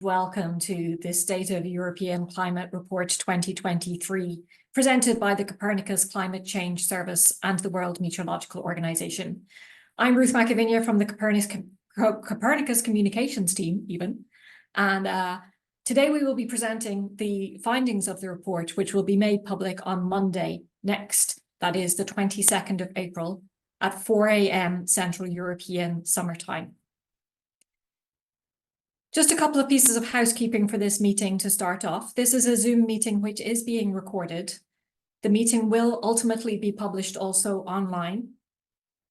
welcome to the State of European Climate Report 2023, presented by the Copernicus Climate Change Service and the World Meteorological Organization. I'm Ruth McAvinia from the Copernicus Communications team, and today we will be presenting the findings of the report, which will be made public on Monday next, that is the 22nd of April, at 4 a.m. Central European Summertime. Just a couple of pieces of housekeeping for this meeting to start off. This is a Zoom meeting which is being recorded. The meeting will ultimately be published also online.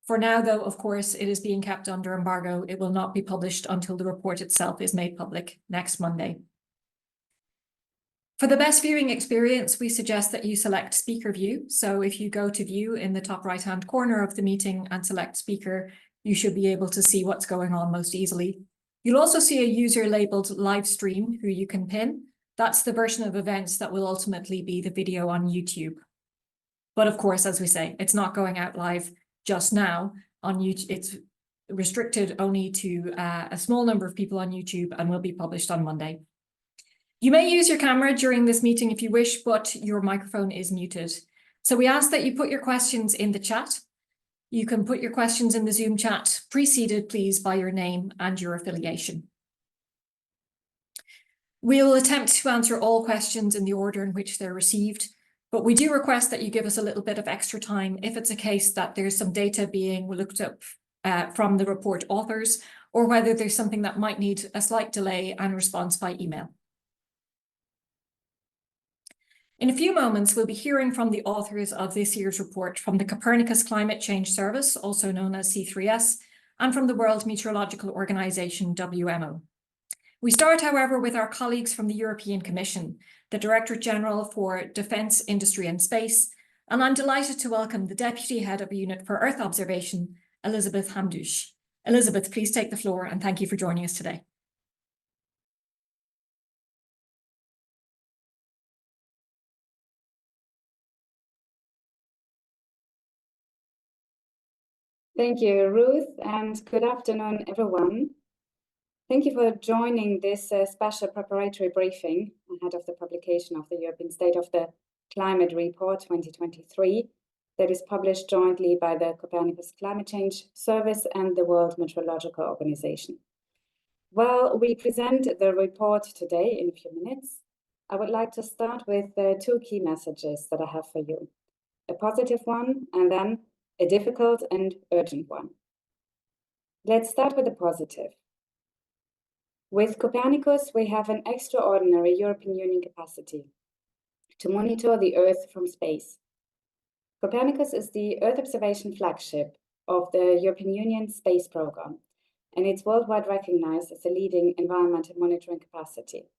For now, though, of course, it is being kept under embargo. It will not be published until the report itself is made public next Monday. For the best viewing experience, we suggest that you select speaker view. So if you go to view in the top right-hand corner of the meeting and select speaker, you should be able to see what's going on most easily. You'll also see a user labeled live stream who you can pin. That's the version of events that will ultimately be the video on YouTube. But of course, as we say, it's not going out live just now on YouTube. It's restricted only to a small number of people on YouTube and will be published on Monday. You may use your camera during this meeting if you wish, but your microphone is muted. So we ask that you put your questions in the chat. You can put your questions in the Zoom chat, preceded, please, by your name and your affiliation. We will attempt to answer all questions in the order in which they're received, but we do request that you give us a little bit of extra time if it's a case that there's some data being looked up from the report authors, or whether there's something that might need a slight delay and response by email. In a few moments, we'll be hearing from the authors of this year's report from the Copernicus Climate Change Service, also known as C3S, and from the World Meteorological Organization, WMO. We start, however, with our colleagues from the European Commission, the Director General for Defence, Industry and Space, and I'm delighted to welcome the Deputy Head of Unit for Earth Observation, Elisabeth Hamdouch. Elisabeth, please take the floor, and thank you for joining us today. Thank you, Ruth, and good afternoon, everyone. Thank you for joining this special preparatory briefing ahead of the publication of the European State of the Climate Report 2023 that is published jointly by the Copernicus Climate Change Service and the World Meteorological Organization. While we present the report today in a few minutes, I would like to start with two key messages that I have for you. A positive one, and then a difficult and urgent one. Let's start with the positive. With Copernicus, we have an extraordinary European Union capacity to monitor the Earth from space. Copernicus is the Earth observation flagship of the European Union space program, and it's worldwide recognized as a leading environmental monitoring capacity.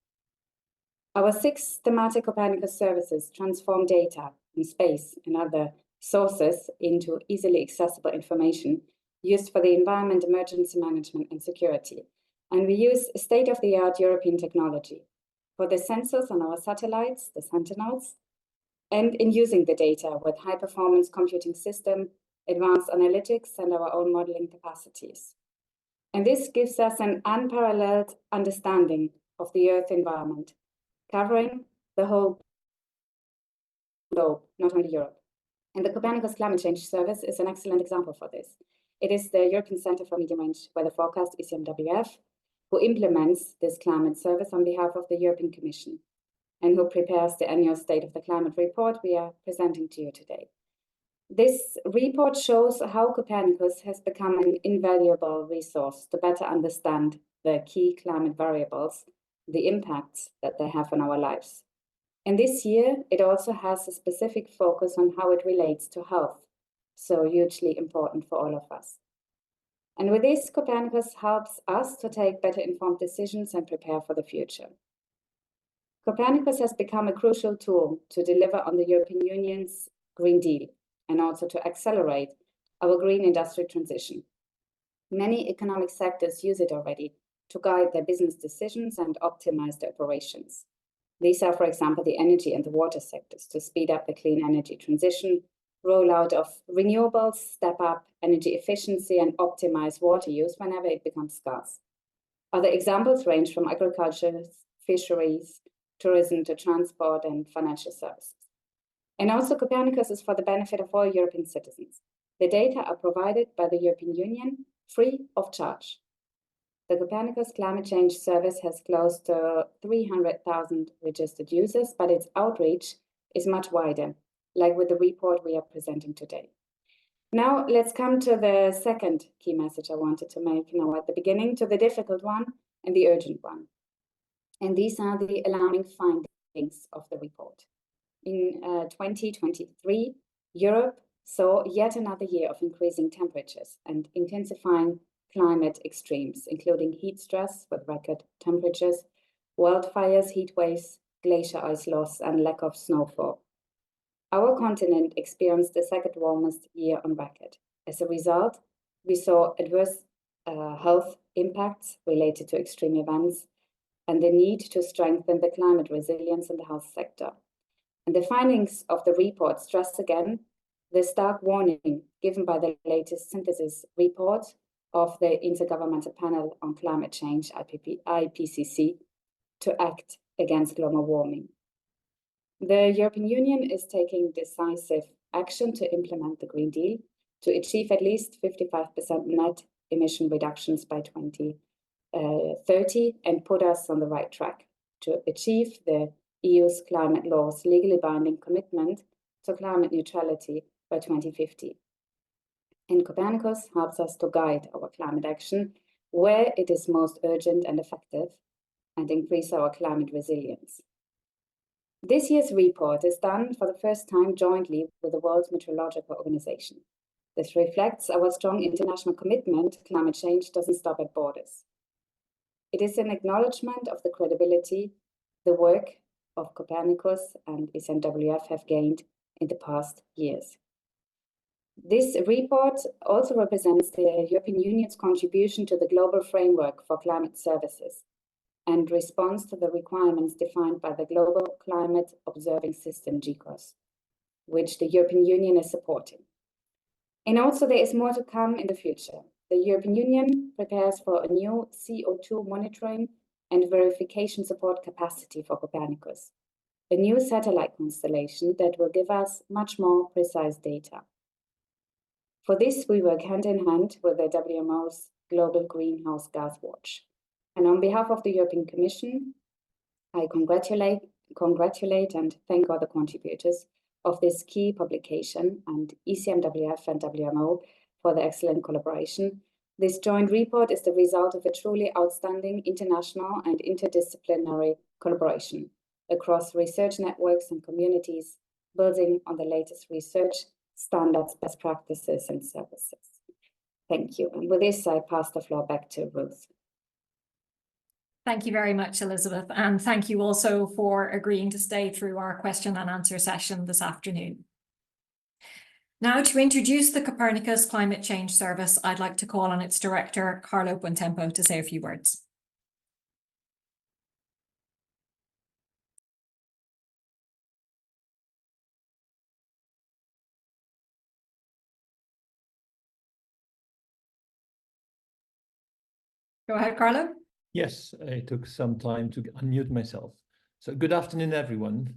Our 6 thematic Copernicus services transform data from space and other sources into easily accessible information used for the environment, emergency management, and security. And we use state-of-the-art European technology for the sensors on our satellites, the Sentinels, and in using the data with high-performance computing system, advanced analytics, and our own modeling capacities. And this gives us an unparalleled understanding of the Earth environment, covering the whole globe, not only Europe. And the Copernicus Climate Change Service is an excellent example for this. It is the European Center for Medium Range Weather Forecast, ECMWF, who implements this climate service on behalf of the European Commission and who prepares the annual State of the Climate Report we are presenting to you today. This report shows how Copernicus has become an invaluable resource to better understand the key climate variables, the impacts that they have on our lives. And this year, it also has a specific focus on how it relates to health, so hugely important for all of us. And with this, Copernicus helps us to take better informed decisions and prepare for the future. Copernicus has become a crucial tool to deliver on the European Union's Green Deal and also to accelerate our green industry transition. Many economic sectors use it already to guide their business decisions and optimize their operations. These are, for example, the energy and the water sectors to speed up the clean energy transition, rollout of renewables, step up energy efficiency, and optimize water use whenever it becomes scarce. Other examples range from agriculture, fisheries, tourism to transport and financial services. And also Copernicus is for the benefit of all European citizens. The data are provided by the European Union free of charge. The Copernicus Climate Change Service has close to 300,000 registered users, but its outreach is much wider, like with the report we are presenting today. Now let's come to the second key message I wanted to make now at the beginning, to the difficult one and the urgent one. And these are the alarming findings of the report. In 2023, Europe saw yet another year of increasing temperatures and intensifying climate extremes, including heat stress with record temperatures, wildfires, heat waves, glacier ice loss, and lack of snowfall. Our continent experienced the second warmest year on record. As a result, we saw adverse health impacts related to extreme events and the need to strengthen the climate resilience in the health sector. And the findings of the report stress again the stark warning given by the latest synthesis report of the Intergovernmental Panel on Climate Change, IPCC, to act against global warming. The European Union is taking decisive action to implement the Green Deal to achieve at least 55% net emission reductions by 2030 and put us on the right track to achieve the EU's climate law's legally binding commitment to climate neutrality by 2050. And Copernicus helps us to guide our climate action where it is most urgent and effective and increase our climate resilience. This year's report is done for the first time jointly with the World Meteorological Organization. This reflects our strong international commitment to climate change doesn't stop at borders. It is an acknowledgement of the credibility the work of Copernicus and ECMWF have gained in the past years. This report also represents the European Union's contribution to the global framework for climate services and responds to the requirements defined by the Global Climate Observing System, GCOS, which the European Union is supporting. And also there is more to come in the future. The European Union prepares for a new CO2 monitoring and verification support capacity for Copernicus, a new satellite constellation that will give us much more precise data. For this, we work hand in hand with the WMO's Global Greenhouse Gas Watch. And on behalf of the European Commission, I congratulate and thank all the contributors of this key publication and ECMWF and WMO for the excellent collaboration. This joint report is the result of a truly outstanding international and interdisciplinary collaboration across research networks and communities, building on the latest research standards, best practices, and services. Thank you. And with this, I pass the floor back to Ruth. Thank you very much, Elisabeth, and thank you also for agreeing to stay through our question and answer session this afternoon. Now, to introduce the Copernicus Climate Change Service, I'd like to call on its director, Carlo Buontempo, to say a few words. Go ahead, Carlo. Yes, I took some time to unmute myself. So good afternoon, everyone.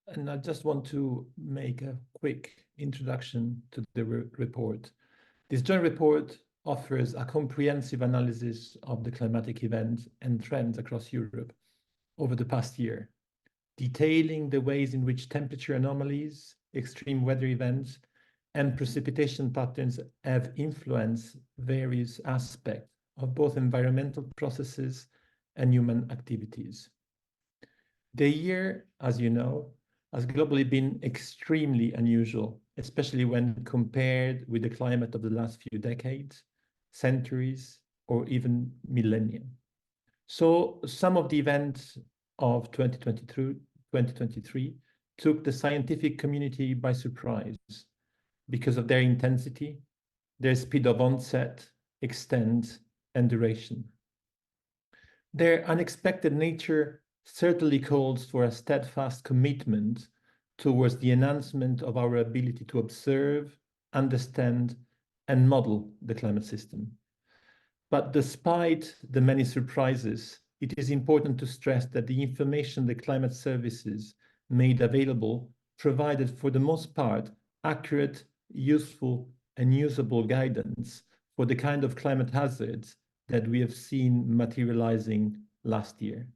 And I just want to make a quick introduction to the report. This joint report offers a comprehensive analysis of the climatic events and trends across Europe over the past year, detailing the ways in which temperature anomalies, extreme weather events, and precipitation patterns have influenced various aspects of both environmental processes and human activities. The year, as you know, has globally been extremely unusual, especially when compared with the climate of the last few decades, centuries, or even millennia. So some of the events of 2023 took the scientific community by surprise because of their intensity, their speed of onset, extent, and duration. Their unexpected nature certainly calls for a steadfast commitment towards the enhancement of our ability to observe, understand, and model the climate system. But despite the many surprises, it is important to stress that the information the climate services made available provided, for the most part, accurate, useful, and usable guidance for the kind of climate hazards that we have seen materializing last year.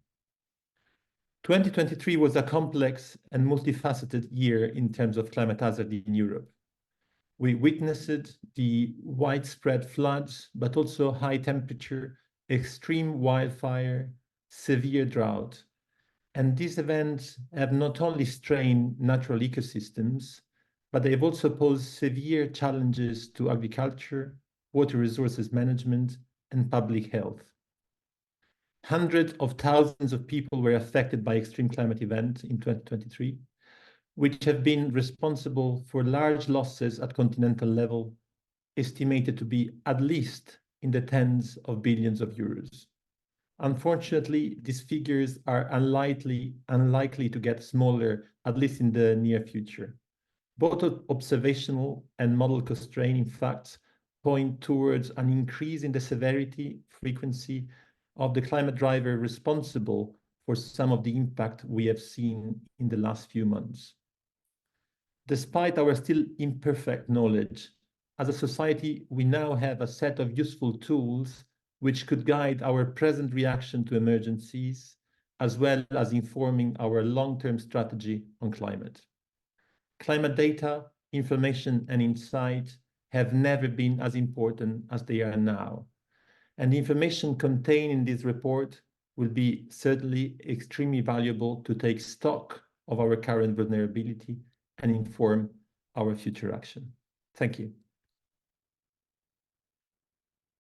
2023 was a complex and multifaceted year in terms of climate hazard in Europe. We witnessed the widespread floods, but also high temperature, extreme wildfire, severe drought. And these events have not only strained natural ecosystems, but they have also posed severe challenges to agriculture, water resources management, and public health. Hundreds of thousands of people were affected by extreme climate events in 2023, which have been responsible for large losses at continental level, estimated to be at least in the tens of billions of euros. Unfortunately, these figures are unlikely to get smaller, at least in the near future. Both observational and model constraining facts point towards an increase in the severity, frequency of the climate driver responsible for some of the impact we have seen in the last few months. Despite our still imperfect knowledge, as a society, we now have a set of useful tools which could guide our present reaction to emergencies, as well as informing our long-term strategy on climate. Climate data, information, and insight have never been as important as they are now. And the information contained in this report will be certainly extremely valuable to take stock of our current vulnerability and inform our future action. Thank you.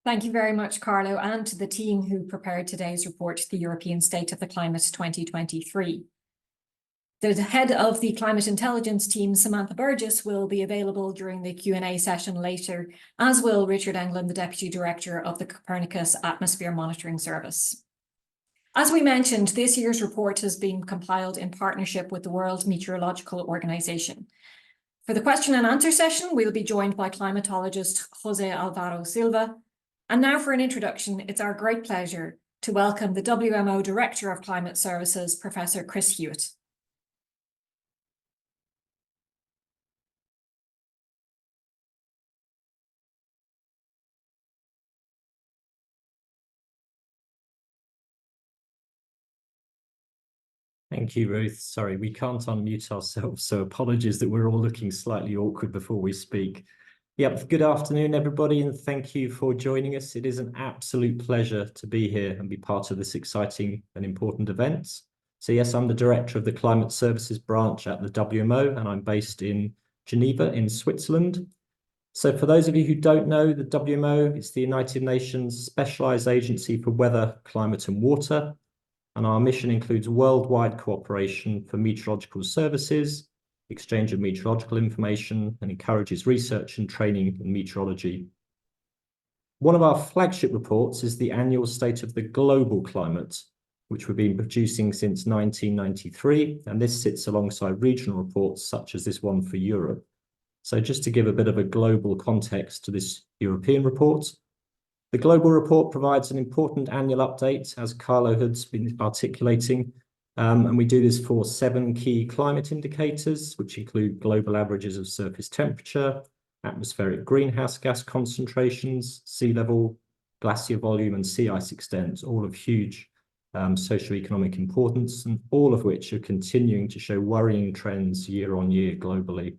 Thank you very much, Carlo, and to the team who prepared today's report, The European State of the Climate 2023. The head of the Climate Intelligence team, Samantha Burgess, will be available during the Q&A session later, as will Richard Englund, the Deputy Director of the Copernicus Atmosphere Monitoring Service. As we mentioned, this year's report has been compiled in partnership with the World Meteorological Organization. For the question and answer session, we'll be joined by climatologist Jose Alvaro Silva. And now for an introduction, it's our great pleasure to welcome the WMO Director of Climate Services, Professor Chris Hewitt. Thank you, Ruth. Sorry, we can't unmute ourselves, so apologies that we're all looking slightly awkward before we speak. Yep, good afternoon, everybody, and thank you for joining us. It is an absolute pleasure to be here and be part of this exciting and important event. So yes, I'm the Director of the Climate Services branch at the WMO, and I'm based in Geneva in Switzerland. So for those of you who don't know, the WMO is the United Nations Specialized Agency for Weather, Climate and Water. And our mission includes worldwide cooperation for meteorological services, exchange of meteorological information, and encourages research and training in meteorology. One of our flagship reports is the annual State of the Global Climate, which we've been producing since 1993, and this sits alongside regional reports such as this one for Europe. So just to give a bit of a global context to this European report, the Global Report provides an important annual update, as Carlo has been articulating, and we do this for 7 key climate indicators, which include global averages of surface temperature, atmospheric greenhouse gas concentrations, sea level, glacier volume, and sea ice extent, all of huge socioeconomic importance, and all of which are continuing to show worrying trends year on year globally.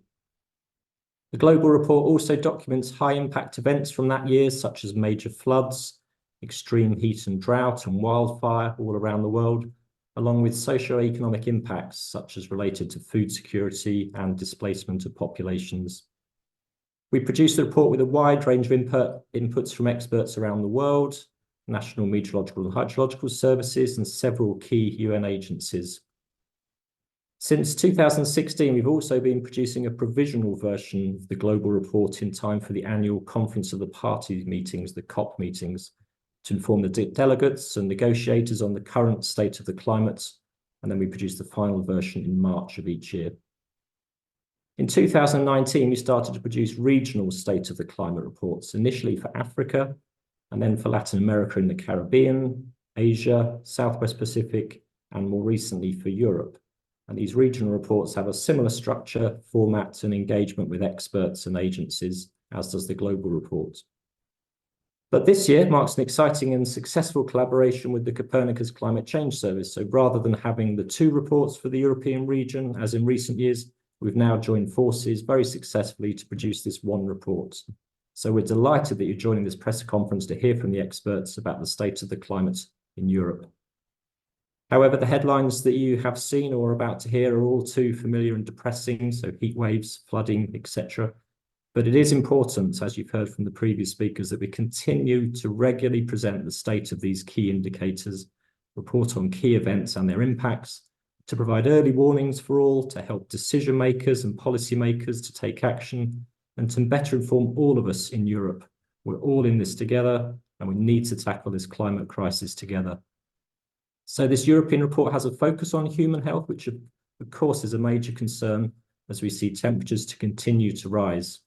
The Global Report also documents high-impact events from that year, such as major floods, extreme heat and drought, and wildfire all around the world, along with socio-economic impacts, such as related to food security and displacement of populations. We produce the report with a wide range of inputs from experts around the world, national meteorological and hydrological services, and several key UN agencies. Since 2016, we've also been producing a provisional version of the Global Report in time for the annual Conference of the Parties meetings, the COP meetings, to inform the delegates and negotiators on the current state of the climate, and then we produce the final version in March of each year. In 2019, we started to produce regional state of the climate reports, initially for Africa, and then for Latin America and the Caribbean, Asia, Southwest Pacific, and more recently for Europe. And these regional reports have a similar structure, format, and engagement with experts and agencies, as does the global report. But this year marks an exciting and successful collaboration with the Copernicus Climate Change Service. So rather than having the two reports for the European region, as in recent years, we've now joined forces very successfully to produce this one report. So we're delighted that you're joining this press conference to hear from the experts about the state of the climate in Europe. However, the headlines that you have seen or are about to hear are all too familiar and depressing, so heat waves, flooding, etc. But it is important, as you've heard from the previous speakers, that we continue to regularly present the state of these key indicators, report on key events and their impacts, to provide early warnings for all, to help decision makers and policy makers to take action, and to better inform all of us in Europe. We're all in this together, and we need to tackle this climate crisis together. So this European report has a focus on human health, which of course is a major concern as we see temperatures to continue to rise.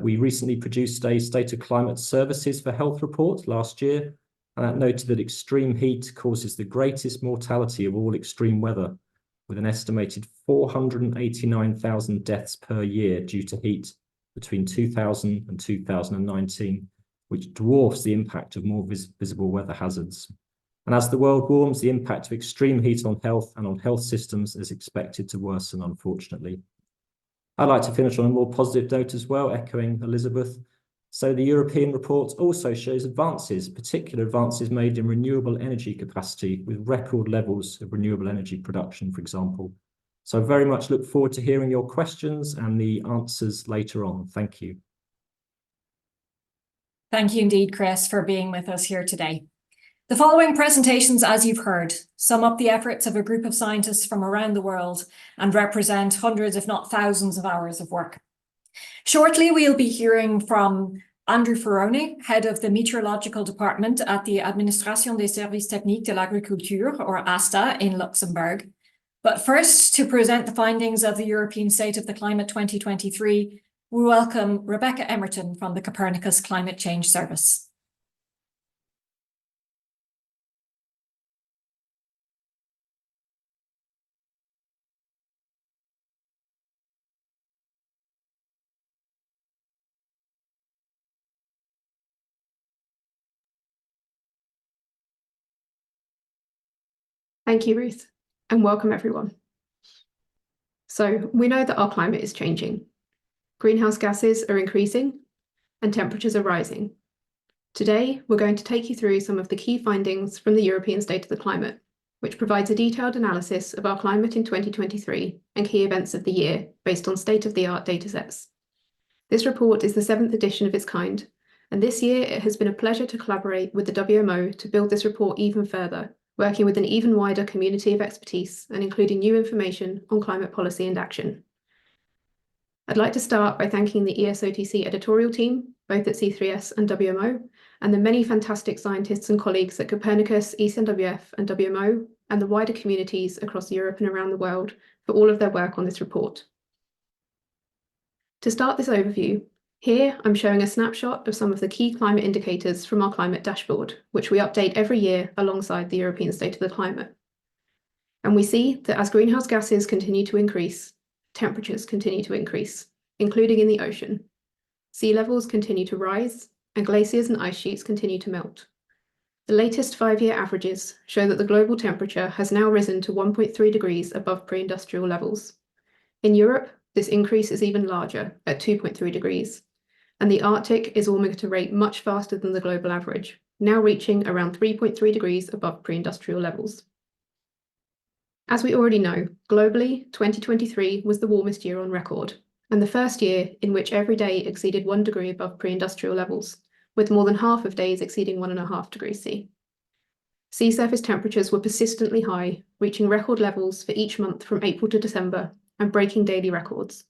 We recently produced a State of Climate Services for Health report last year, and that noted that extreme heat causes the greatest mortality of all extreme weather, with an estimated 489,000 deaths per year due to heat between 2000 and 2019, which dwarfs the impact of more visible weather hazards. And as the world warms, the impact of extreme heat on health and on health systems is expected to worsen, unfortunately. I'd like to finish on a more positive note as well, echoing Elisabeth. So the European report also shows advances, particular advances made in renewable energy capacity, with record levels of renewable energy production, for example. So I very much look forward to hearing your questions and the answers later on. Thank you. Thank you indeed, Chris, for being with us here today. The following presentations, as you've heard, sum up the efforts of a group of scientists from around the world and represent hundreds, if not thousands, of hours of work. Shortly, we'll be hearing from Andrew Ferrone, head of the Meteorological Department at the Administration des Services Techniques de l'Agriculture, or ASTA, in Luxembourg. But first, to present the findings of the European State of the Climate 2023, we welcome Rebecca Emerton from the Copernicus Climate Change Service. Thank you, Ruth, and welcome everyone. So we know that our climate is changing. Greenhouse gases are increasing and temperatures are rising. Today, we're going to take you through some of the key findings from the European State of the Climate, which provides a detailed analysis of our climate in 2023 and key events of the year based on state-of-the-art datasets. This report is the 7th edition of its kind, and this year it has been a pleasure to collaborate with the WMO to build this report even further, working with an even wider community of expertise and including new information on climate policy and action. I'd like to start by thanking the ESOTC editorial team, both at C3S and WMO, and the many fantastic scientists and colleagues at Copernicus, ECMWF and WMO, and the wider communities across Europe and around the world for all of their work on this report. To start this overview, here I'm showing a snapshot of some of the key climate indicators from our climate dashboard, which we update every year alongside the European State of the Climate. And we see that as greenhouse gases continue to increase, temperatures continue to increase, including in the ocean. Sea levels continue to rise, and glaciers and ice sheets continue to melt. The latest 5-year averages show that the global temperature has now risen to 1.3 degrees above pre-industrial levels. In Europe, this increase is even larger at 2.3 degrees. And the Arctic is warming at a rate much faster than the global average, now reaching around 3.3 degrees above pre-industrial levels. As we already know, globally, 2023 was the warmest year on record, and the first year in which every day exceeded 1 degree above pre-industrial levels, with more than half of days exceeding 1.5 degrees C. Sea surface temperatures were persistently high, reaching record levels for each month from April to December, and breaking daily records.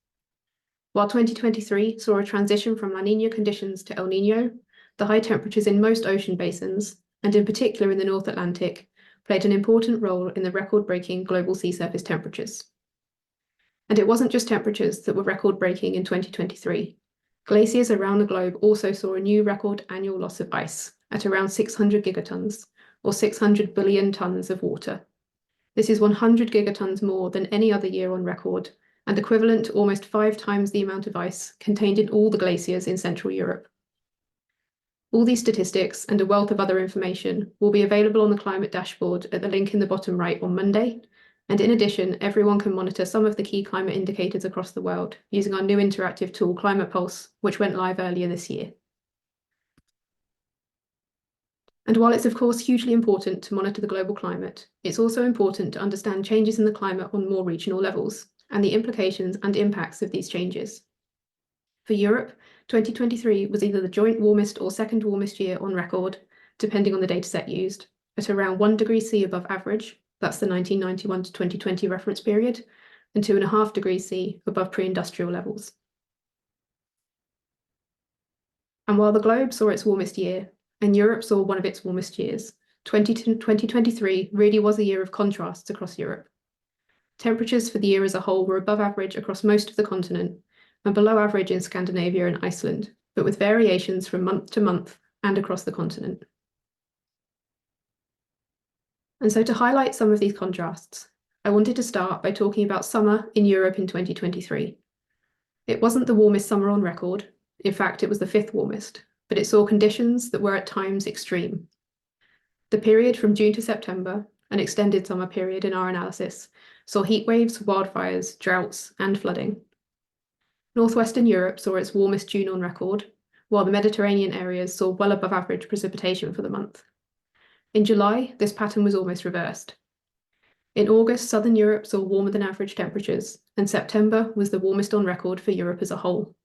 While 2023 saw a transition from La Niña conditions to El Niño, the high temperatures in most ocean basins, and in particular in the North Atlantic, played an important role in the record-breaking global sea surface temperatures. And it wasn't just temperatures that were record-breaking in 2023. Glaciers around the globe also saw a new record annual loss of ice at around 600 gigatons, or 600 billion tons of water. This is 100 gigatons more than any other year on record, and equivalent to almost 5 times the amount of ice contained in all the glaciers in Central Europe. All these statistics and a wealth of other information will be available on the climate dashboard at the link in the bottom right on Monday. And in addition, everyone can monitor some of the key climate indicators across the world using our new interactive tool, Climate Pulse, which went live earlier this year. And while it's of course hugely important to monitor the global climate, it's also important to understand changes in the climate on more regional levels and the implications and impacts of these changes. For Europe, 2023 was either the joint warmest or second warmest year on record, depending on the dataset used, at around 1 degree C above average, that's the 1991 to 2020 reference period, and 2.5 degrees C above pre-industrial levels. And while the globe saw its warmest year, and Europe saw one of its warmest years, 2023 really was a year of contrasts across Europe. Temperatures for the year as a whole were above average across most of the continent, and below average in Scandinavia and Iceland, but with variations from month to month and across the continent. And so to highlight some of these contrasts, I wanted to start by talking about summer in Europe in 2023. It wasn't the warmest summer on record. In fact, it was the 5th warmest, but it saw conditions that were at times extreme. The period from June to September, an extended summer period in our analysis, saw heat waves, wildfires, droughts, and flooding. Northwestern Europe saw its warmest June on record, while the Mediterranean areas saw well above average precipitation for the month. In July, this pattern was almost reversed. In August, Southern Europe saw warmer than average temperatures, and September was the warmest on record for Europe as a whole.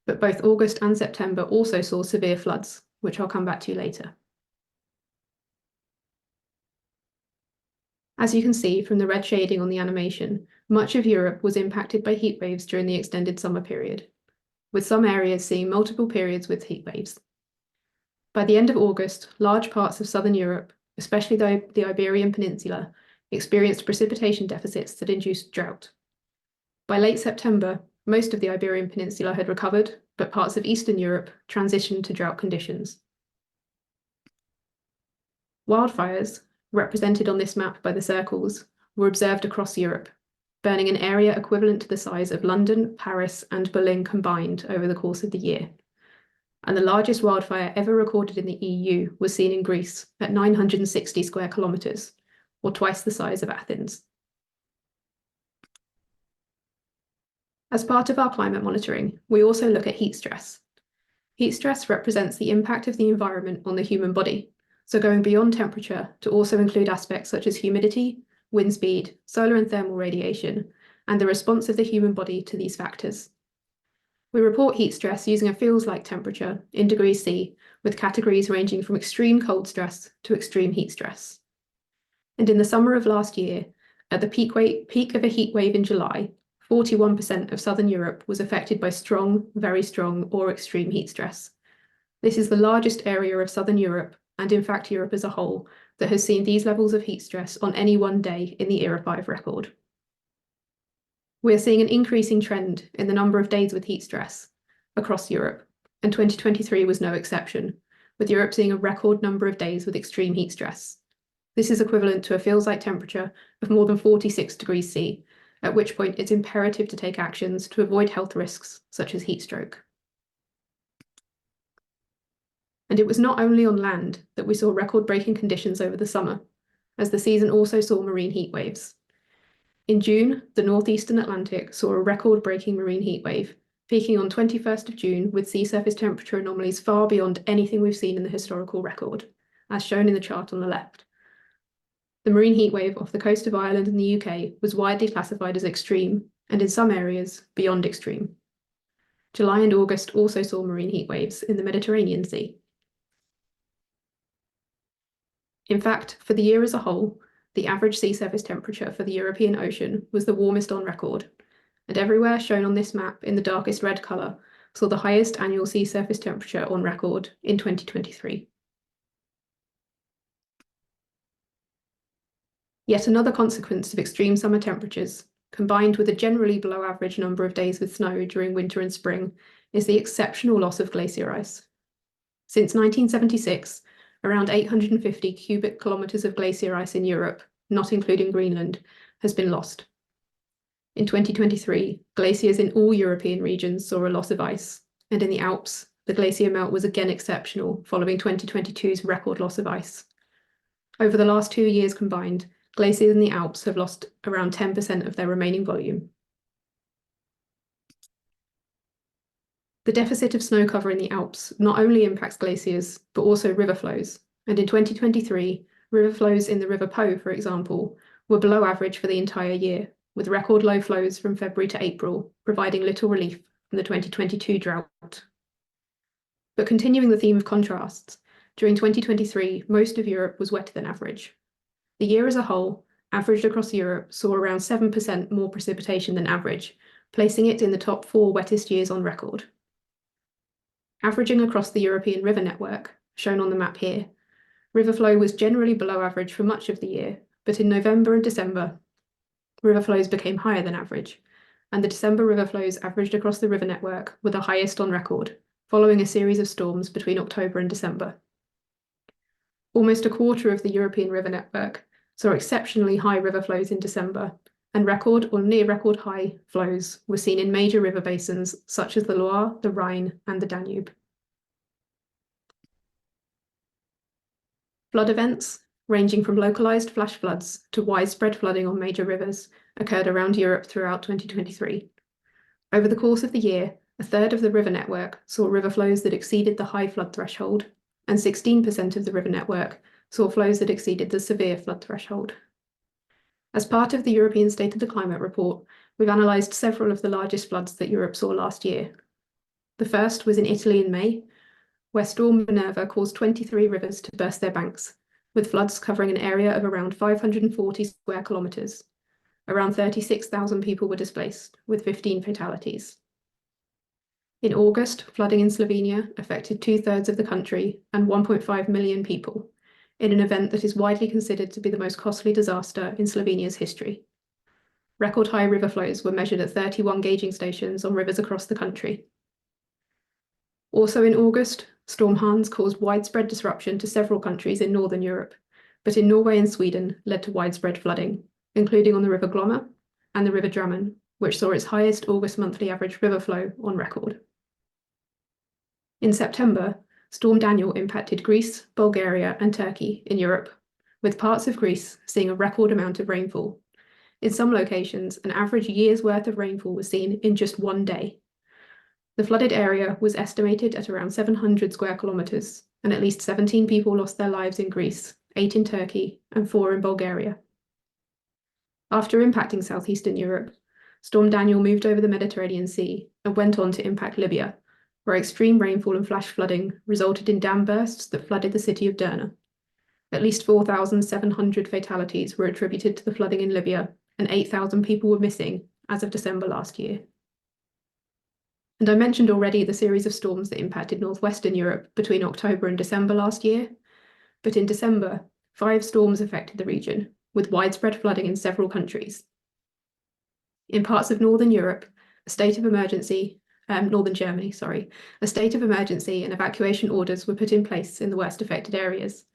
But both August and September also saw severe floods, which I'll come back to later. As you can see from the red shading on the animation, much of Europe was impacted by heat waves during the extended summer period, with some areas seeing multiple periods with heat waves. By the end of August, large parts of southern Europe, especially the Iberian Peninsula, experienced precipitation deficits that induced drought. By late September, most of the Iberian Peninsula had recovered, but parts of Eastern Europe transitioned to drought conditions. Wildfires, represented on this map by the circles, were observed across Europe, burning an area equivalent to the size of London, Paris, and Berlin combined over the course of the year. And the largest wildfire ever recorded in the EU was seen in Greece at 960 square kilometres, or twice the size of Athens. As part of our climate monitoring, we also look at heat stress. Heat stress represents the impact of the environment on the human body, so going beyond temperature to also include aspects such as humidity, wind speed, solar and thermal radiation, and the response of the human body to these factors. We report heat stress using a feels-like temperature in degrees C, with categories ranging from extreme cold stress to extreme heat stress. And in the summer of last year, at the peak of a heat wave in July, 41% of southern Europe was affected by strong, very strong, or extreme heat stress. This is the largest area of southern Europe, and in fact Europe as a whole, that has seen these levels of heat stress on any one day in the Era 5 record. We are seeing an increasing trend in the number of days with heat stress across Europe, and 2023 was no exception, with Europe seeing a record number of days with extreme heat stress. This is equivalent to a feels-like temperature of more than 46 degrees C, at which point it's imperative to take actions to avoid health risks such as heat stroke. And it was not only on land that we saw record-breaking conditions over the summer, as the season also saw marine heat waves. In June, the northeastern Atlantic saw a record-breaking marine heat wave, peaking on 21st of June with sea surface temperature anomalies far beyond anything we've seen in the historical record, as shown in the chart on the left. The marine heat wave off the coast of Ireland and the UK was widely classified as extreme, and in some areas, beyond extreme. July and August also saw marine heat waves in the Mediterranean Sea. In fact, for the year as a whole, the average sea surface temperature for the European Ocean was the warmest on record, and everywhere shown on this map in the darkest red colour saw the highest annual sea surface temperature on record in 2023. Yet another consequence of extreme summer temperatures, combined with a generally below average number of days with snow during winter and spring, is the exceptional loss of glacier ice. Since 1976, around 850 cubic kilometres of glacier ice in Europe, not including Greenland, has been lost. In 2023, glaciers in all European regions saw a loss of ice, and in the Alps, the glacier melt was again exceptional following 2022's record loss of ice. Over the last 2 years combined, glaciers in the Alps have lost around 10% of their remaining volume. The deficit of snow cover in the Alps not only impacts glaciers, but also river flows. And in 2023, river flows in the River Po, for example, were below average for the entire year, with record low flows from February to April, providing little relief from the 2022 drought. But continuing the theme of contrasts, during 2023, most of Europe was wetter than average. The year as a whole, averaged across Europe, saw around 7% more precipitation than average, placing it in the top 4 wettest years on record. Averaging across the European river network, shown on the map here, river flow was generally below average for much of the year, but in November and December, river flows became higher than average, and the December river flows averaged across the river network were the highest on record, following a series of storms between October and December. Almost a quarter of the European river network saw exceptionally high river flows in December, and record or near record high flows were seen in major river basins such as the Loire, the Rhine, and the Danube. Flood events, ranging from localized flash floods to widespread flooding on major rivers, occurred around Europe throughout 2023. Over the course of the year, a third of the river network saw river flows that exceeded the high flood threshold, and 16% of the river network saw flows that exceeded the severe flood threshold. As part of the European State of the Climate report, we've analysed several of the largest floods that Europe saw last year. The first was in Italy in May, where Storm Minerva caused 23 rivers to burst their banks, with floods covering an area of around 540 square kilometres. Around 36,000 people were displaced, with 15 fatalities. In August, flooding in Slovenia affected 2/3 of the country and 1.5 million people, in an event that is widely considered to be the most costly disaster in Slovenia's history. Record high river flows were measured at 31 gauging stations on rivers across the country. Also in August, Storm Hans caused widespread disruption to several countries in northern Europe, but in Norway and Sweden led to widespread flooding, including on the River Glomma and the River Drammen, which saw its highest August monthly average river flow on record. In September, Storm Daniel impacted Greece, Bulgaria, and Turkey in Europe, with parts of Greece seeing a record amount of rainfall. In some locations, an average year's worth of rainfall was seen in just one day. The flooded area was estimated at around 700 square kilometres, and at least 17 people lost their lives in Greece, 8 in Turkey, and 4 in Bulgaria. After impacting southeastern Europe, Storm Daniel moved over the Mediterranean Sea and went on to impact Libya, where extreme rainfall and flash flooding resulted in dam bursts that flooded the city of Derna. At least 4,700 fatalities were attributed to the flooding in Libya, and 8,000 people were missing as of December last year. And I mentioned already the series of storms that impacted northwestern Europe between October and December last year. But in December, 5 storms affected the region, with widespread flooding in several countries. In parts of northern Europe, a state of emergency, northern Germany, a state of emergency and evacuation orders were put in place in the worst affected areas.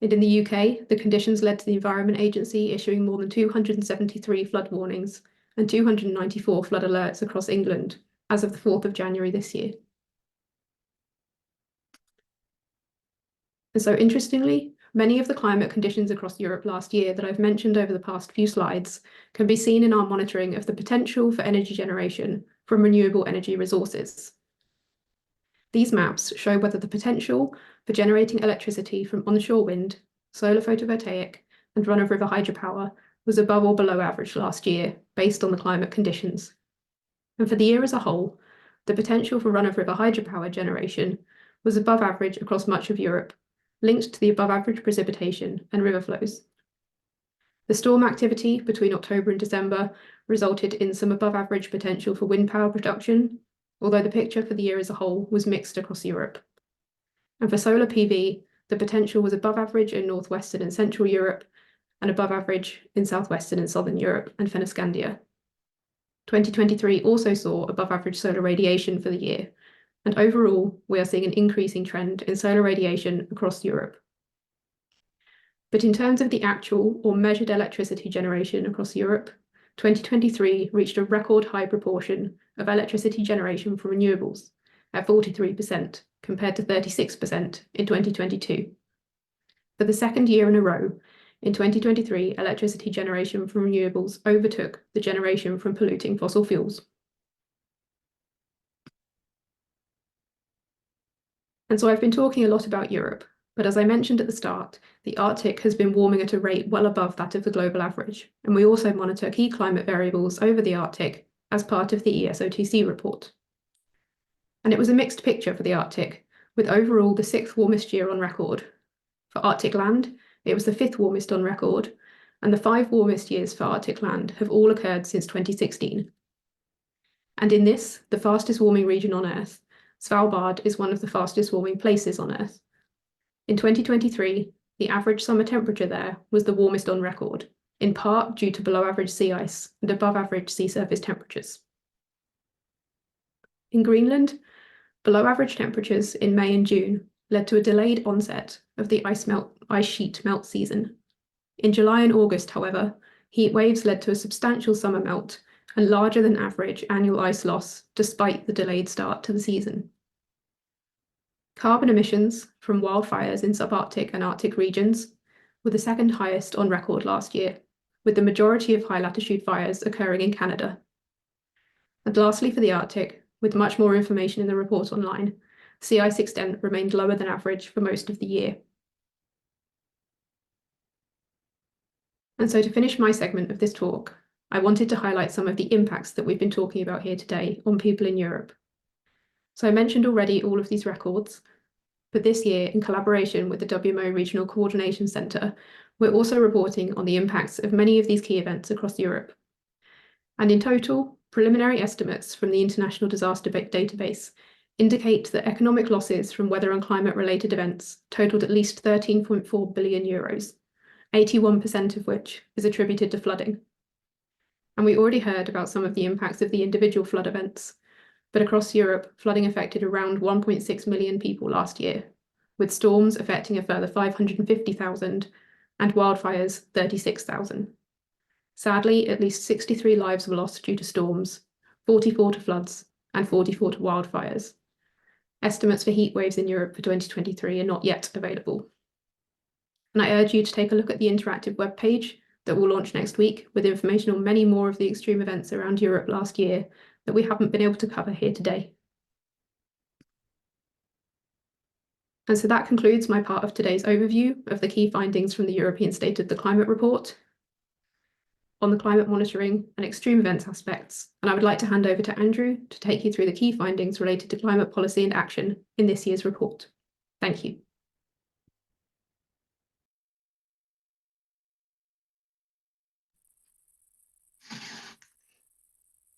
And in the UK, the conditions led to the Environment Agency issuing more than 273 flood warnings and 294 flood alerts across England as of the 4th of January this year. And so interestingly, many of the climate conditions across Europe last year that I've mentioned over the past few slides can be seen in our monitoring of the potential for energy generation from renewable energy resources. These maps show whether the potential for generating electricity from onshore wind, solar photovoltaic, and run-of-river hydropower was above or below average last year, based on the climate conditions. And for the year as a whole, the potential for run-of-river hydropower generation was above average across much of Europe, linked to the above-average precipitation and river flows. The storm activity between October and December resulted in some above-average potential for wind power production, although the picture for the year as a whole was mixed across Europe. And for solar PV, the potential was above average in northwestern and central Europe, and above average in southwestern and southern Europe and Fennoscandia. 2023 also saw above average solar radiation for the year, and overall, we are seeing an increasing trend in solar radiation across Europe. But in terms of the actual or measured electricity generation across Europe, 2023 reached a record high proportion of electricity generation from renewables at 43% compared to 36% in 2022. For the second year in a row, in 2023, electricity generation from renewables overtook the generation from polluting fossil fuels. And so I've been talking a lot about Europe, but as I mentioned at the start, the Arctic has been warming at a rate well above that of the global average, and we also monitor key climate variables over the Arctic as part of the ESOTC report. And it was a mixed picture for the Arctic, with overall the 6th warmest year on record. For Arctic land, it was the 5th warmest on record, and the 5 warmest years for Arctic land have all occurred since 2016. And in this, the fastest warming region on Earth, Svalbard is one of the fastest warming places on Earth. In 2023, the average summer temperature there was the warmest on record, in part due to below average sea ice and above average sea surface temperatures. In Greenland, below average temperatures in May and June led to a delayed onset of the ice sheet melt season. In July and August, however, heat waves led to a substantial summer melt and larger than average annual ice loss despite the delayed start to the season. Carbon emissions from wildfires in subarctic and Arctic regions were the second highest on record last year, with the majority of high latitude fires occurring in Canada. And lastly, for the Arctic, with much more information in the report online, sea ice extent remained lower than average for most of the year. And so to finish my segment of this talk, I wanted to highlight some of the impacts that we've been talking about here today on people in Europe. So I mentioned already all of these records, but this year, in collaboration with the WMO Regional Coordination Centre, we're also reporting on the impacts of many of these key events across Europe. And in total, preliminary estimates from the International Disaster Database indicate that economic losses from weather and climate-related events totaled at least 13.4 billion euros, 81% of which is attributed to flooding. And we already heard about some of the impacts of the individual flood events, but across Europe, flooding affected around 1.6 million people last year, with storms affecting a further 550,000 and wildfires 36,000. Sadly, at least 63 lives were lost due to storms, 44 to floods, and 44 to wildfires. Estimates for heat waves in Europe for 2023 are not yet available. And I urge you to take a look at the interactive webpage that will launch next week with information on many more of the extreme events around Europe last year that we haven't been able to cover here today. And so that concludes my part of today's overview of the key findings from the European State of the Climate Report on the climate monitoring and extreme events aspects. And I would like to hand over to Andrew to take you through the key findings related to climate policy and action in this year's report. Thank you.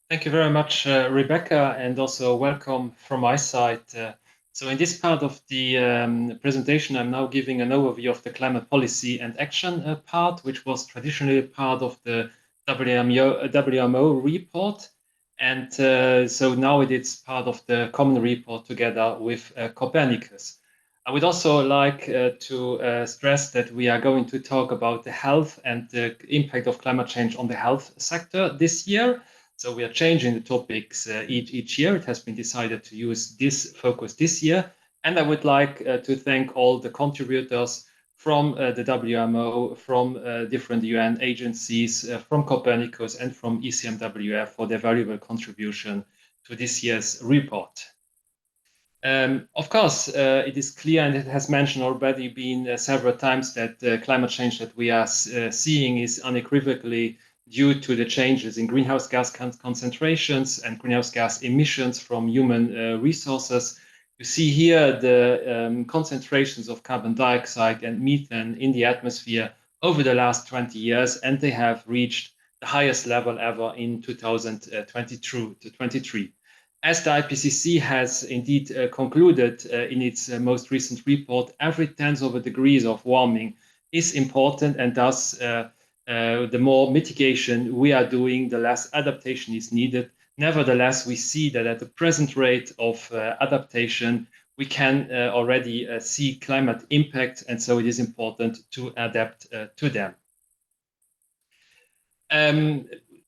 Thank you very much, Rebecca, and also welcome from my side. So in this part of the presentation, I'm now giving an overview of the climate policy and action part, which was traditionally part of the WMO report. And so now it is part of the common report together with Copernicus. I would also like to stress that we are going to talk about the health and the impact of climate change on the health sector this year. So we are changing the topics each year. It has been decided to use this focus this year. And I would like to thank all the contributors from the WMO, from different UN agencies, from Copernicus and from ECMWF for their valuable contribution to this year's report. Of course, it is clear, and it has mentioned already been several times, that the climate change that we are seeing is unequivocally due to the changes in greenhouse gas concentrations and greenhouse gas emissions from human resources. You see here the concentrations of carbon dioxide and methane in the atmosphere over the last 20 years, and they have reached the highest level ever in 2023. As the IPCC has indeed concluded in its most recent report, every 10th degree of warming is important, and thus the more mitigation we are doing, the less adaptation is needed Nevertheless, we see that at the present rate of adaptation, we can already see climate impact, and so it is important to adapt to them.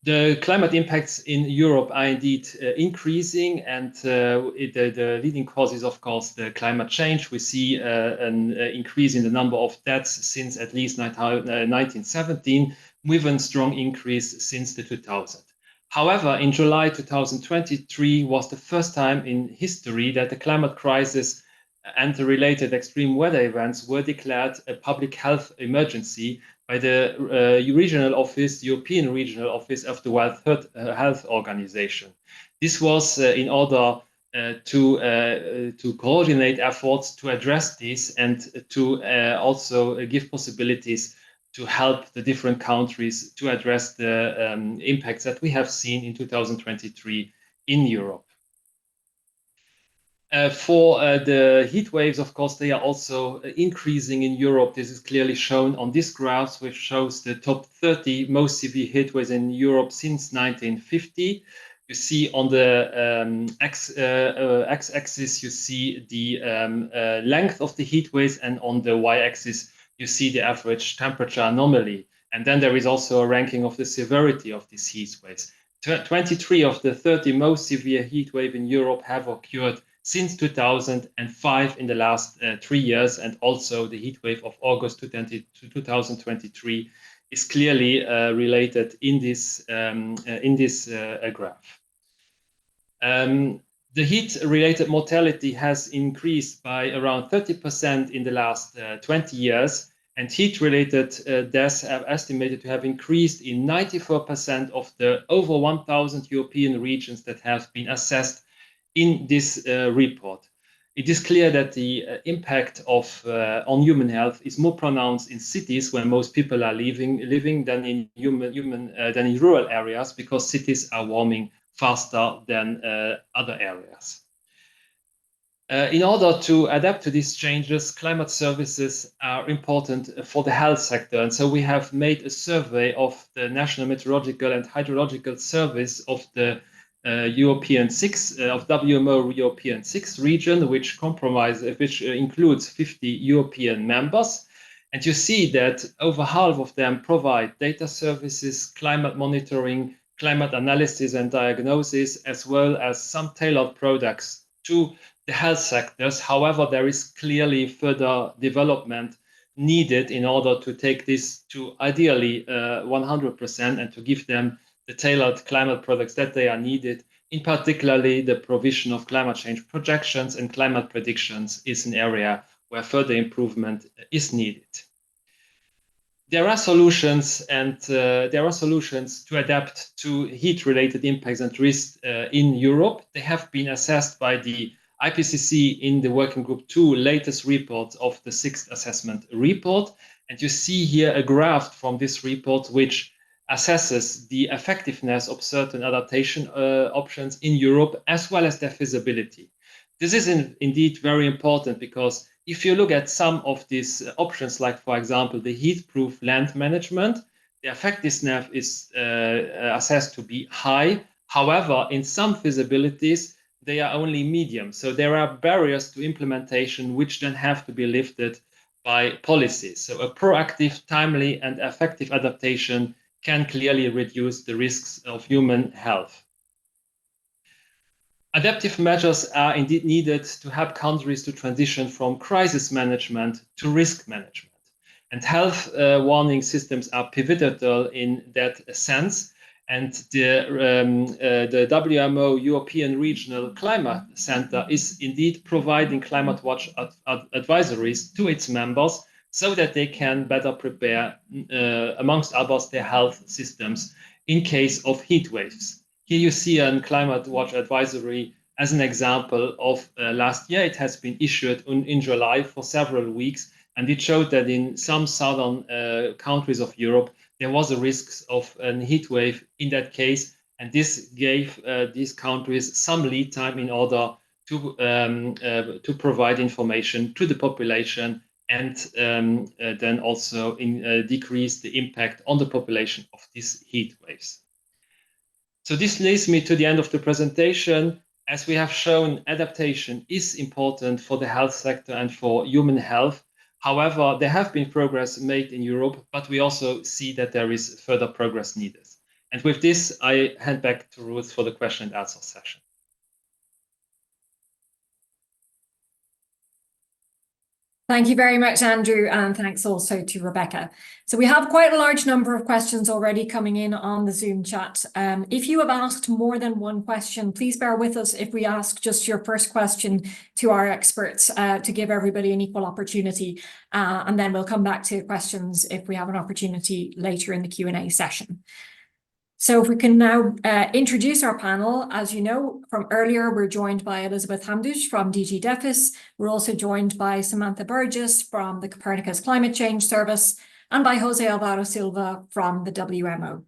The climate impacts in Europe are indeed increasing, and the leading cause is, of course, the climate change. We see an increase in the number of deaths since at least 1917, with a strong increase since the 2000s. However, in July 2023 was the first time in history that the climate crisis and the related extreme weather events were declared a public health emergency by the European Regional Office of the World Health Organization. This was in order to coordinate efforts to address this and to also give possibilities to help the different countries to address the impacts that we have seen in 2023 in Europe. For the heat waves, of course, they are also increasing in Europe. This is clearly shown on this graph, which shows the top 30 most severe heat waves in Europe since 1950. You see on the x-axis, you see the length of the heat waves, and on the y-axis, you see the average temperature anomaly. And then there is also a ranking of the severity of these heat waves. 23 of the 30 most severe heat waves in Europe have occurred since 2005 in the last 3 years, and also the heat wave of August 2023 is clearly related in this graph. The heat-related mortality has increased by around 30% in the last 20 years, and heat-related deaths are estimated to have increased in 94% of the over 1,000 European regions that have been assessed in this report. It is clear that the impact of on human health is more pronounced in cities where most people are living than in than in rural areas, because cities are warming faster than other areas. In order to adapt to these changes, climate services are important for the health sector, and so we have made a survey of the National Meteorological and Hydrological Service of the European 6 of WMO European 6 region, which includes 50 European members. And you see that over half of them provide data services, climate monitoring, climate analysis and diagnosis, as well as some tailored products to the health sectors. However, there is clearly further development needed in order to take this to ideally 100% and to give them the tailored climate products that they are needed. In particularly, the provision of climate change projections and climate predictions is an area where further improvement is needed. There are solutions, and there are solutions to adapt to heat-related impacts and risks in Europe. They have been assessed by the IPCC in the Working Group 2 latest report of the 6th assessment report. And you see here a graph from this report which assesses the effectiveness of certain adaptation options in Europe, as well as their feasibility. This is indeed very important, because if you look at some of these options, like, for example, the heat-proof land management, the effectiveness is assessed to be high. However, in some feasibilities, they are only medium. So there are barriers to implementation which then have to be lifted by policies. So a proactive, timely, and effective adaptation can clearly reduce the risks of human health. Adaptive measures are indeed needed to help countries to transition from crisis management to risk management. And health warning systems are pivotal in that sense. And the WMO European Regional Climate Center is indeed providing climate watch advisories to its members, so that they can better prepare, amongst others, their health systems in case of heat waves. Here you see a climate watch advisory as an example of last year. It has been issued in July for several weeks, and it showed that in some southern countries of Europe, there was a risk of a heat wave in that case, and this gave these countries some lead time in order to provide information to the population, and then also decrease the impact on the population of these heat waves. So this leads me to the end of the presentation. As we have shown, adaptation is important for the health sector and for human health. However, there have been progress made in Europe, but we also see that there is further progress needed. And with this, I hand back to Ruth for the question and answer session. Thank you very much, Andrew, and thanks also to Rebecca. So we have quite a large number of questions already coming in on the Zoom chat. If you have asked more than one question, please bear with us if we ask just your first question to our experts to give everybody an equal opportunity. And then we'll come back to questions if we have an opportunity later in the Q&A session. So if we can now introduce our panel. As you know from earlier, we're joined by Elisabeth Hamdouch from DG DEFIS. We're also joined by Samantha Burgess from the Copernicus Climate Change Service and by Jose Alvaro Silva from the WMO.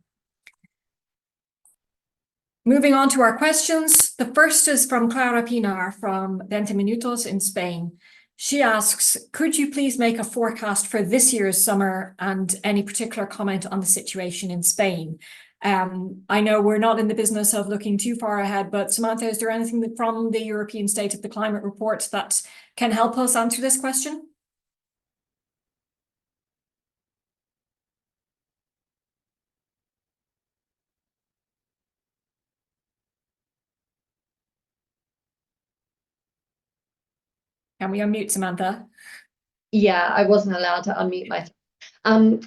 Moving on to our questions. The first is from Clara Pinar from 20 Minutos in Spain. She asks, could you please make a forecast for this year's summer and any particular comment on the situation in Spain? I know we're not in the business of looking too far ahead, but Samantha, is there anything from the European State of the Climate Report that can help us answer this question? Can we unmute Samantha? Yeah, I wasn't allowed to unmute myself.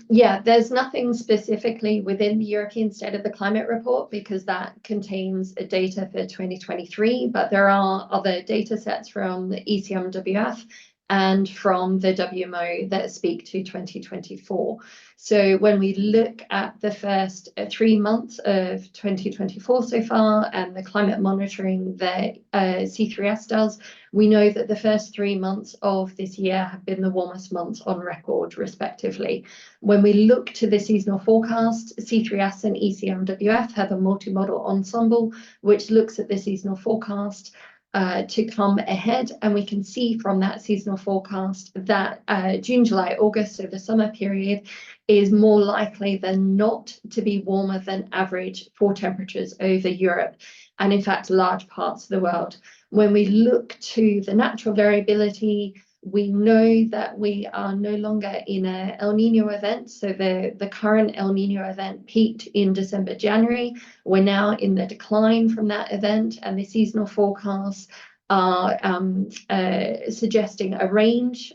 Yeah, there's nothing specifically within the European State of the Climate Report because that contains data for 2023, but there are other data sets from the ECMWF and from the WMO that speak to 2024. So when we look at the first 3 months of 2024 so far and the climate monitoring that C3S does, we know that the first 3 months of this year have been the warmest months on record, respectively. When we look to the seasonal forecast, C3S and ECMWF have a multi-model ensemble which looks at the seasonal forecast to come ahead, and we can see from that seasonal forecast that June, July, August, so the summer period, is more likely than not to be warmer than average for temperatures over Europe and in fact large parts of the world. When we look to the natural variability, we know that we are no longer in an El Nino event. So the current El Nino event peaked in December, January. We're now in the decline from that event, and the seasonal forecasts are suggesting a range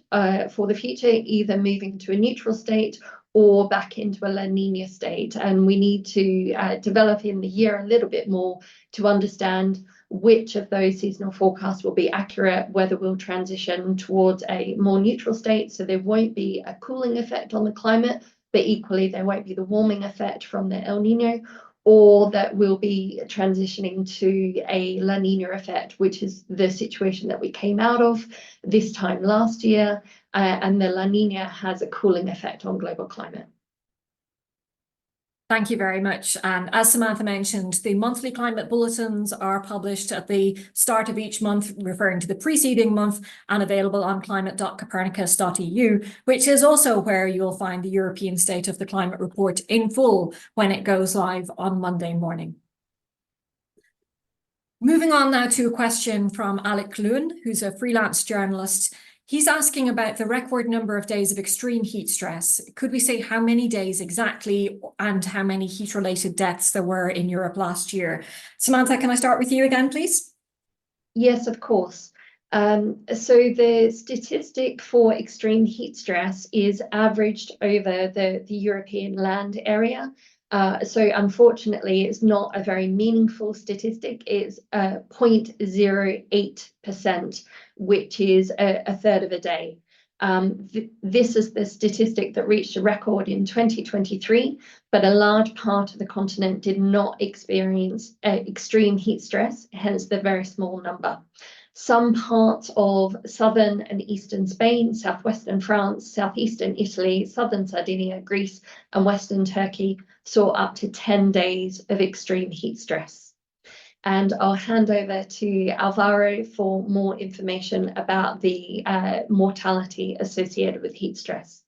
for the future, either moving to a neutral state or back into a La Nina state. And we need to develop in the year a little bit more to understand which of those seasonal forecasts will be accurate, whether we'll transition towards a more neutral state, so there won't be a cooling effect on the climate, but equally there won't be the warming effect from the El Nino, or that we'll be transitioning to a La Nina effect, which is the situation that we came out of this time last year, and the La Nina has a cooling effect on global climate. Thank you very much. And as Samantha mentioned, the monthly climate bulletins are published at the start of each month, referring to the preceding month, and available on climate.copernicus.eu, which is also where you'll find the European State of the Climate Report in full when it goes live on Monday morning. Moving on now to a question from Alec Lewin, who's a freelance journalist. He's asking about the record number of days of extreme heat stress. Could we say how many days exactly and how many heat-related deaths there were in Europe last year? Samantha, can I start with you again, please? Yes, of course. So the statistic for extreme heat stress is averaged over the European land area. So unfortunately, it's not a very meaningful statistic. It's 0.08%, which is a third of a day. This is the statistic that reached a record in 2023, but a large part of the continent did not experience extreme heat stress, hence the very small number. Some parts of southern and eastern Spain, southwestern France, southeastern Italy, southern Sardinia, Greece, and western Turkey saw up to 10 days of extreme heat stress. And I'll hand over to Alvaro for more information about the mortality associated with heat stress.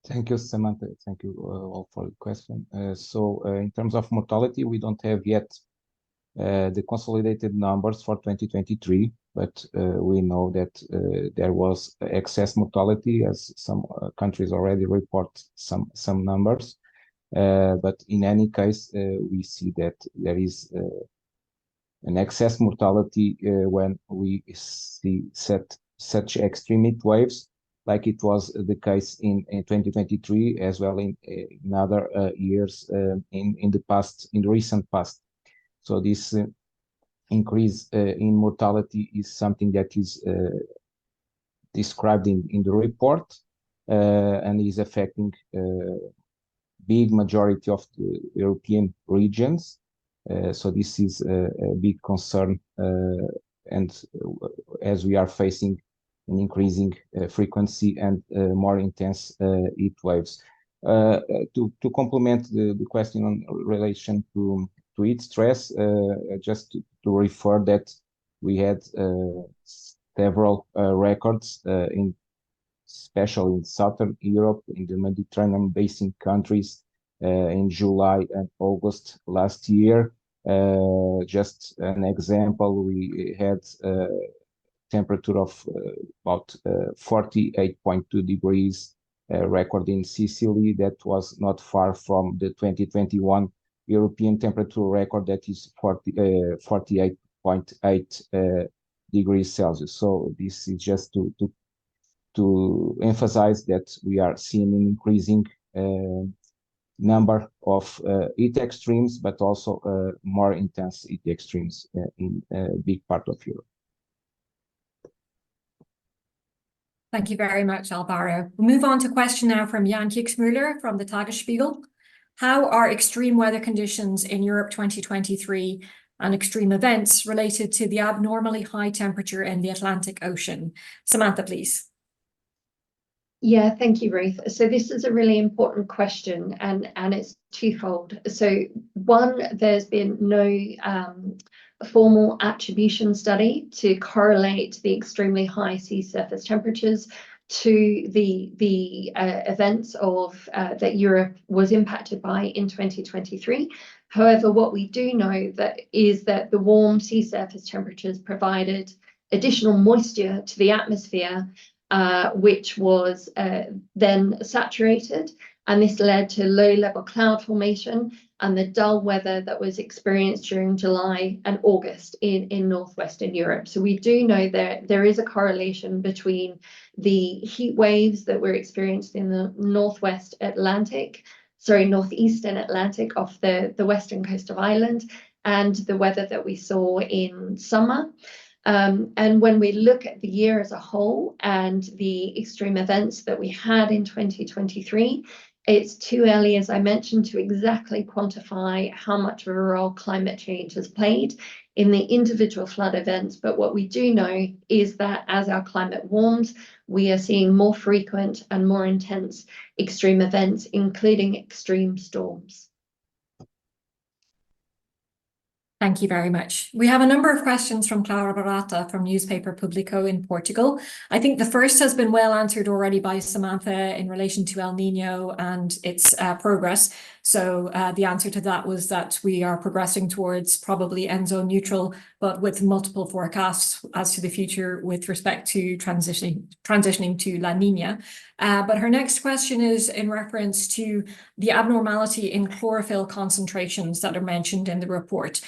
Thank you, Samantha. Thank you all for the question. In terms of mortality, we don't have yet the consolidated numbers for 2023, but we know that there was excess mortality, as some countries already report some numbers. But in any case, we see that there is an excess mortality when we see such extreme heat waves, like it was the case in 2023, as well in other years in the recent past. So this increase in mortality is something that is described in the report and is affecting big majority of the European regions. So this is a big concern, and as we are facing an increasing frequency and more intense heat waves. To complement the question on relation to heat stress, just to refer that we had several records especially in Southern Europe, in the Mediterranean basin countries, in July and August last year. Just an example, we had temperature of about 48.2 degrees record in Sicily. That was not far from the 2021 European temperature record, that is 48.8 degrees Celsius. So this is just to emphasize that we are seeing an increasing number of heat extremes, but also more intense heat extremes in a big part of Europe. Thank you very much, Alvaro. We'll move on to a question now from Jan Kiexmüller from the Tagesspiegel. How are extreme weather conditions in Europe 2023 and extreme events related to the abnormally high temperature in the Atlantic Ocean? Samantha, please. Yeah, thank you, Ruth. So this is a really important question, and it's twofold. So one, there's been no formal attribution study to correlate the extremely high sea surface temperatures to the events of that Europe was impacted by in 2023. However, what we do know is that the warm sea surface temperatures provided additional moisture to the atmosphere, which was then saturated, and this led to low-level cloud formation and the dull weather that was experienced during July and August in northwestern Europe. So we do know that there is a correlation between the heat waves that were experienced in the northeastern Atlantic off the western coast of Ireland and the weather that we saw in summer. And when we look at the year as a whole and the extreme events that we had in 2023, it's too early, as I mentioned, to exactly quantify how much of a role climate change has played in the individual flood events. But what we do know is that as our climate warms, we are seeing more frequent and more intense extreme events, including extreme storms. Thank you very much. We have a number of questions from Clara Barata from newspaper Público in Portugal. I think the first has been well answered already by Samantha in relation to El Niño and its progress. So the answer to that was that we are progressing towards probably end zone neutral, but with multiple forecasts as to the future with respect to transitioning to La Niña. But her next question is in reference to the abnormality in chlorophyll concentrations that are mentioned in the report.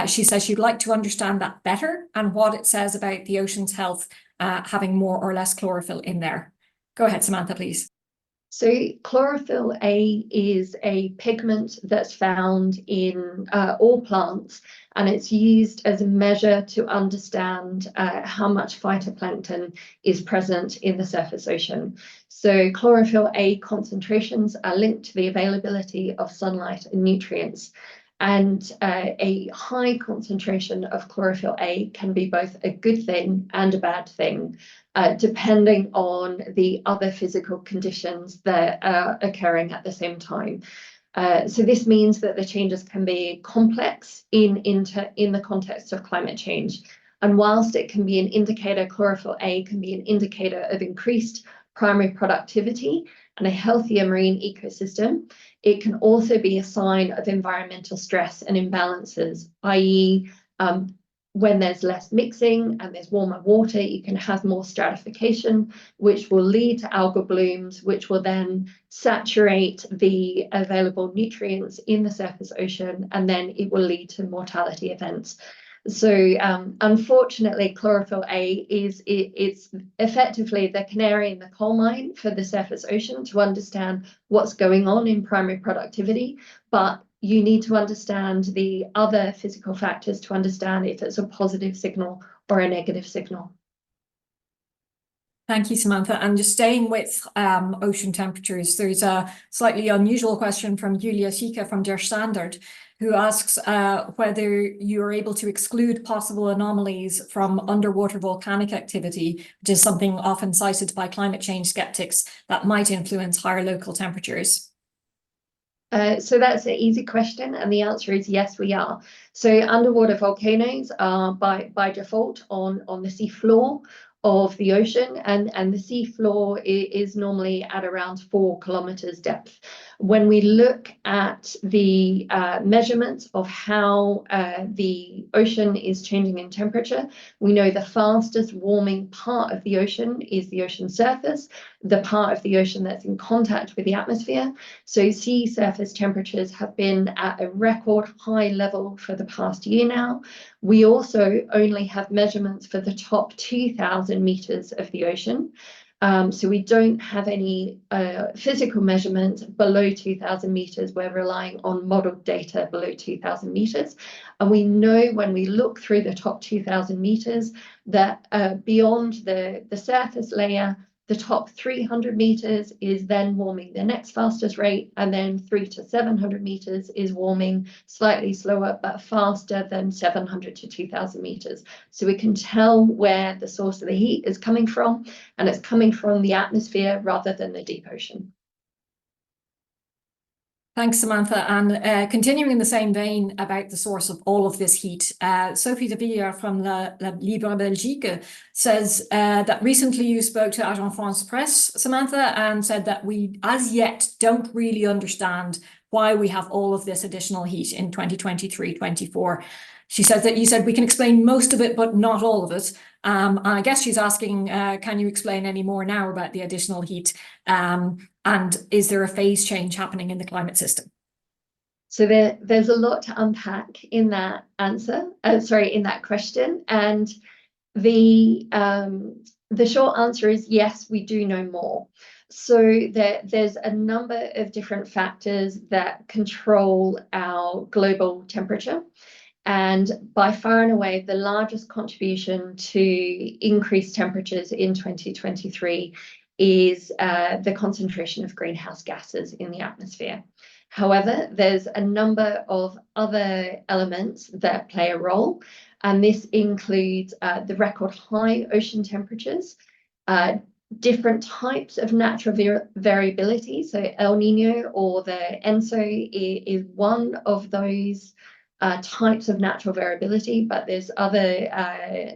She says she'd like to understand that better and what it says about the ocean's health having more or less chlorophyll in there. Go ahead, Samantha, please. So chlorophyll A is a pigment that's found in all plants, and it's used as a measure to understand how much phytoplankton is present in the surface ocean. So chlorophyll A concentrations are linked to the availability of sunlight and nutrients. And a high concentration of chlorophyll A can be both a good thing and a bad thing, depending on the other physical conditions that are occurring at the same time. So this means that the changes can be complex in the context of climate change. And whilst it can be an indicator, chlorophyll A can be an indicator of increased primary productivity and a healthier marine ecosystem, it can also be a sign of environmental stress and imbalances, i.e., when there's less mixing and there's warmer water, you can have more stratification, which will lead to algal blooms, which will then saturate the available nutrients in the surface ocean, and then it will lead to mortality events. So unfortunately, chlorophyll A it's effectively the canary in the coal mine for the surface ocean to understand what's going on in primary productivity, but you need to understand the other physical factors to understand if it's a positive signal or a negative signal. Thank you, Samantha. And just staying with ocean temperatures, there's a slightly unusual question from Julia Schika from Der Standard, who asks whether you're able to exclude possible anomalies from underwater volcanic activity, which is something often cited by climate change skeptics that might influence higher local temperatures. So that's an easy question, and the answer is yes, we are. So underwater volcanoes are by default on the sea floor of the ocean, and the sea floor is normally at around 4 kilometers depth. When we look at the measurements of how the ocean is changing in temperature, we know the fastest warming part of the ocean is the ocean surface, the part of the ocean that's in contact with the atmosphere. So sea surface temperatures have been at a record high level for the past year now. We also only have measurements for the top 2,000 meters of the ocean. So we don't have any physical measurements below 2,000 meters. We're relying on modeled data below 2,000 meters. And we know when we look through the top 2,000 meters that beyond the surface layer, the top 300 meters is then warming the next fastest rate, and then 300 to 700 meters is warming slightly slower but faster than 700 to 2,000 meters. So we can tell where the source of the heat is coming from, and it's coming from the atmosphere rather than the deep ocean. Thanks, Samantha. And continuing in the same vein about the source of all of this heat, Sophie de Villiers from La Libre Belgique says that recently you spoke to Agence France Presse, Samantha, and said that we as yet don't really understand why we have all of this additional heat in 2023-24. She says that you said we can explain most of it, but not all of it. And I guess she's asking, can you explain any more now about the additional heat? And is there a phase change happening in the climate system? So there's a lot to unpack in that answer, in that question. And the short answer is yes, we do know more. So there's a number of different factors that control our global temperature. And by far and away, the largest contribution to increased temperatures in 2023 is the concentration of greenhouse gases in the atmosphere. However, there's a number of other elements that play a role, and this includes the record high ocean temperatures, different types of natural variability. So El Nino or the ENSO is one of those types of natural variability, but there's other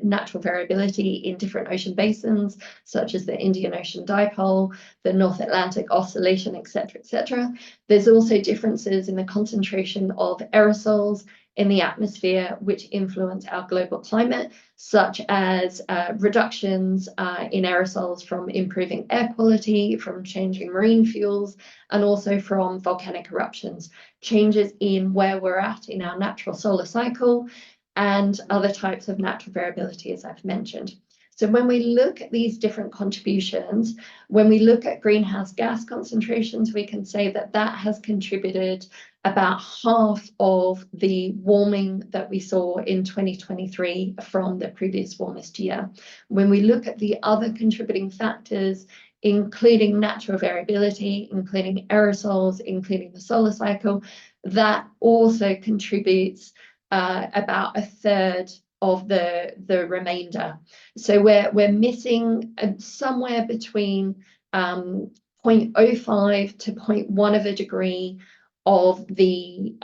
natural variability in different ocean basins, such as the Indian Ocean Dipole, the North Atlantic Oscillation, etc., etc. There's also differences in the concentration of aerosols in the atmosphere, which influence our global climate, such as reductions in aerosols from improving air quality, from changing marine fuels, and also from volcanic eruptions, changes in where we're at in our natural solar cycle, and other types of natural variability, as I've mentioned. So when we look at these different contributions, when we look at greenhouse gas concentrations, we can say that that has contributed about half of the warming that we saw in 2023 from the previous warmest year. When we look at the other contributing factors, including natural variability, including aerosols, including the solar cycle, that also contributes about a third of the remainder. So we're missing somewhere between 0.05 to 0.1 of a degree of the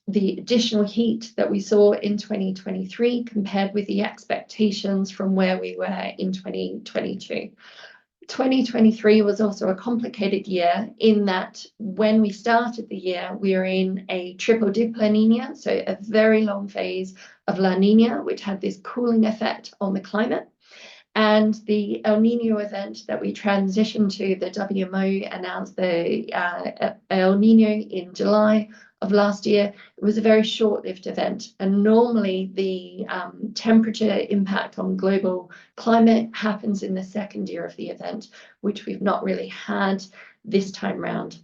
additional heat that we saw in 2023 compared with the expectations from where we were in 2022. 2023 was also a complicated year in that when we started the year, we were in a triple dip La Nina, so a very long phase of La Nina, which had this cooling effect on the climate. And the El Nino event that we transitioned to, the WMO announced the El Nino in July of last year. It was a very short-lived event, and normally the temperature impact on global climate happens in the second year of the event, which we've not really had this time round.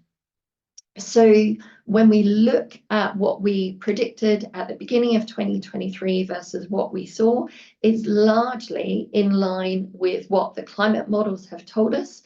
So when we look at what we predicted at the beginning of 2023 versus what we saw, is largely in line with what the climate models have told us.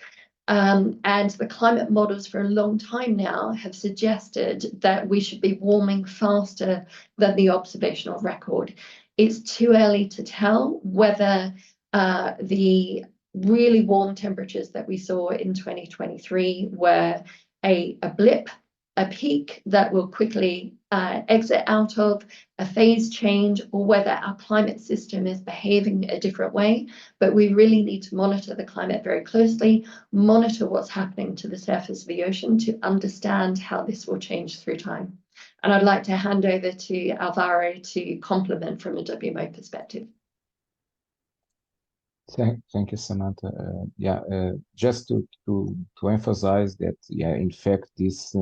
And the climate models for a long time now have suggested that we should be warming faster than the observational record. It's too early to tell whether the really warm temperatures that we saw in 2023 were a blip, a peak that will quickly exit out of, a phase change, or whether our climate system is behaving a different way. But we really need to monitor the climate very closely, monitor what's happening to the surface of the ocean to understand how this will change through time. And I'd like to hand over to Alvaro to complement from a WMO perspective. Thank you, Samantha. Just to emphasize that, in fact, this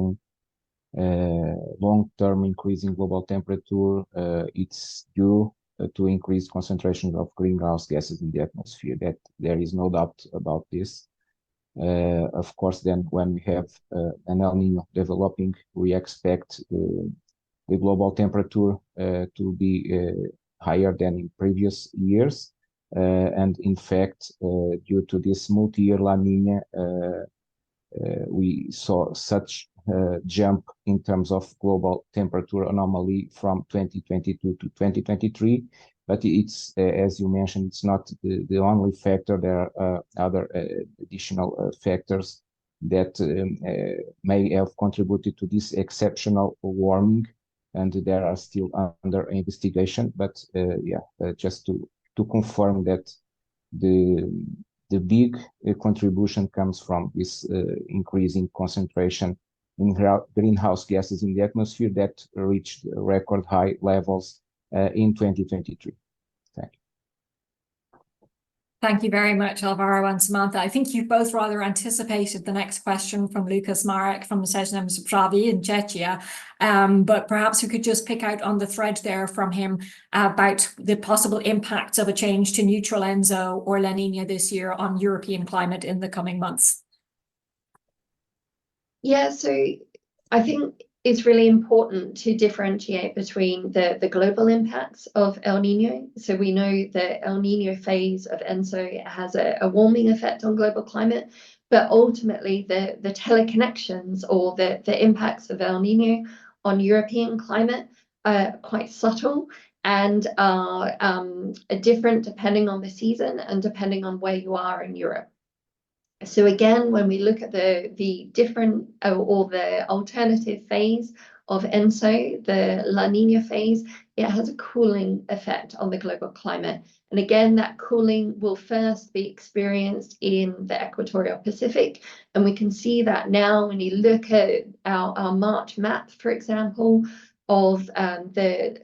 long-term increase in global temperature, it's due to increased concentration of greenhouse gases in the atmosphere. That there is no doubt about this. Of course, then when we have an El Nino developing, we expect the global temperature to be higher than in previous years. And in fact, due to this multi-year La Nina, we saw such jump in terms of global temperature anomaly from 2022 to 2023. But it's, as you mentioned, it's not the only factor. There are other additional factors that may have contributed to this exceptional warming, and there are still under investigation. But just to confirm that the big contribution comes from this increasing concentration in greenhouse gases in the atmosphere that reached record high levels in 2023. Thank you. Thank you very much, Alvaro and Samantha. I think you've both rather anticipated the next question from Lucas Marek from Seznam Sprawy in Czechia. But perhaps we could just pick out on the thread there from him about the possible impacts of a change to neutral ENSO or La Nina this year on European climate in the coming months. Yeah, so I think it's really important to differentiate between the global impacts of El Nino. So we know the El Nino phase of ENSO has a warming effect on global climate, but ultimately the teleconnections or the impacts of El Nino on European climate are quite subtle and are different depending on the season and depending on where you are in Europe. So again, when we look at the different or the alternative phase of ENSO, the La Nina phase, it has a cooling effect on the global climate. And again, that cooling will first be experienced in the equatorial Pacific. And we can see that now when you look at our March map, for example, of the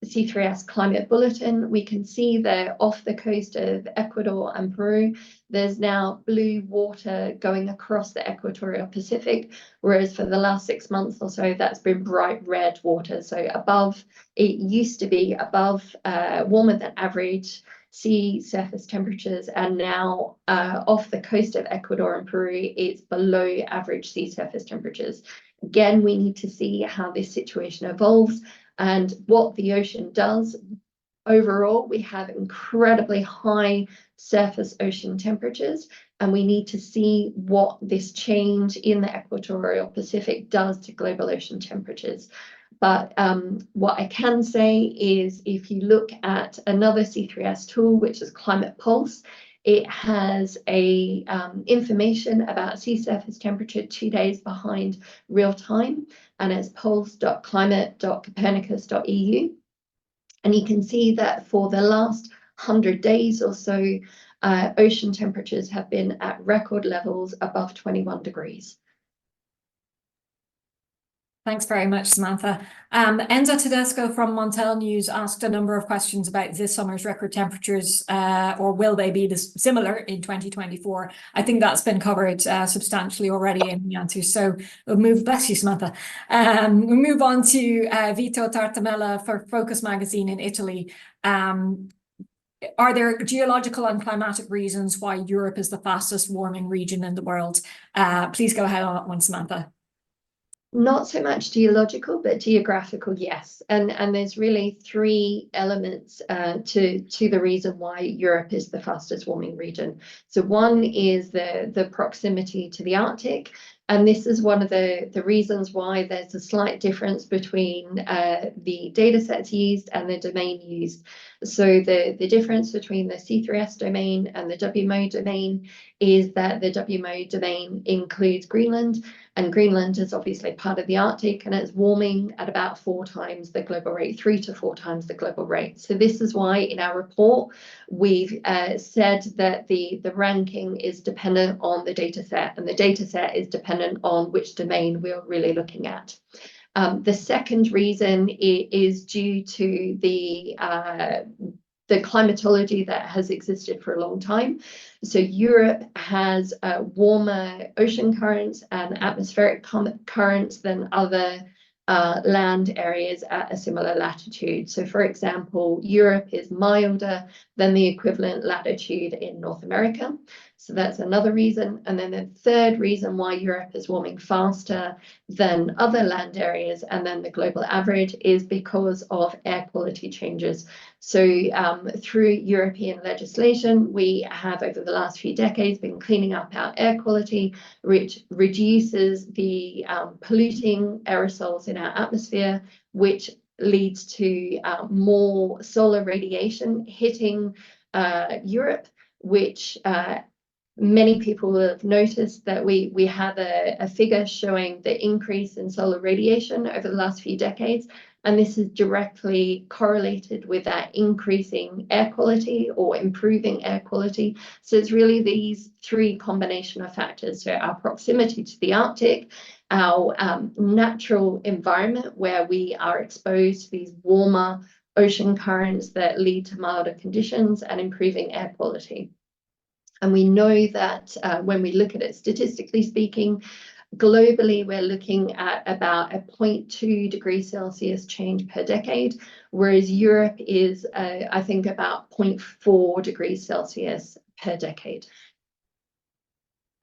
C3S climate bulletin, we can see that off the coast of Ecuador and Peru, there's now blue water going across the equatorial Pacific, whereas for the last 6 months or so, that's been bright red water. So above, it used to be above warmer than average sea surface temperatures, and now off the coast of Ecuador and Peru, it's below average sea surface temperatures. Again, we need to see how this situation evolves and what the ocean does. Overall, we have incredibly high surface ocean temperatures, and we need to see what this change in the equatorial Pacific does to global ocean temperatures. But what I can say is if you look at another C3S tool, which is Climate Pulse, it has information about sea surface temperature 2 days behind real time, and it's pulse.climate.copernicus.eu. And you can see that for the last 100 days or so, ocean temperatures have been at record levels above 21 degrees. Thanks very much, Samantha. Enza Tedesco from Montel News asked a number of questions about this summer's record temperatures, or will they be similar in 2024? I think that's been covered substantially already in the answers. So we'll move, bless you, Samantha. We'll move on to Vito Tartamella for Focus Magazine in Italy. Are there geological and climatic reasons why Europe is the fastest warming region in the world? Please go ahead on that one, Samantha. Not so much geological, but geographical, yes. And there's really three elements to the reason why Europe is the fastest warming region. So one is the proximity to the Arctic. And this is one of the reasons why there's a slight difference between the data sets used and the domain used. So the difference between the C3S domain and the WMO domain is that the WMO domain includes Greenland, and Greenland is obviously part of the Arctic, and it's warming at about 4 times the global rate, 3 to 4 times the global rate. So this is why in our report we've said that the ranking is dependent on the data set, and the data set is dependent on which domain we're really looking at. The second reason is due to the climatology that has existed for a long time. So Europe has warmer ocean currents and atmospheric currents than other land areas at a similar latitude. So for example, Europe is milder than the equivalent latitude in North America. So that's another reason. And then the third reason why Europe is warming faster than other land areas and then the global average is because of air quality changes. So through European legislation, we have over the last few decades been cleaning up our air quality, which reduces the polluting aerosols in our atmosphere, which leads to more solar radiation hitting Europe, which many people will have noticed that we have a figure showing the increase in solar radiation over the last few decades. And this is directly correlated with that increasing air quality or improving air quality. So it's really these three combination of factors. So our proximity to the Arctic, our natural environment where we are exposed to these warmer ocean currents that lead to milder conditions and improving air quality. And we know that when we look at it statistically speaking, globally, we're looking at about a 0.2 degrees Celsius change per decade, whereas Europe is, I think, about 0.4 degrees Celsius per decade.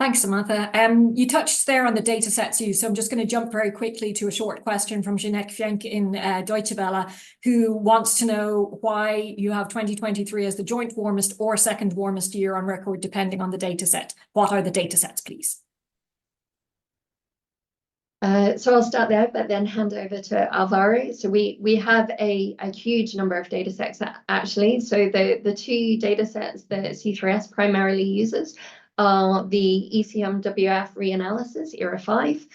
Thanks, Samantha. You touched there on the data sets used, so I'm just going to jump very quickly to a short question from Jeanette Fjenk in Deutsche Welle, who wants to know why you have 2023 as the joint warmest or second warmest year on record, depending on the data set. What are the data sets, please? So I'll start there, but then hand over to Alvaro. So we have a huge number of data sets actually. So the two data sets that C3S primarily uses are the ECMWF reanalysis, ERA 5.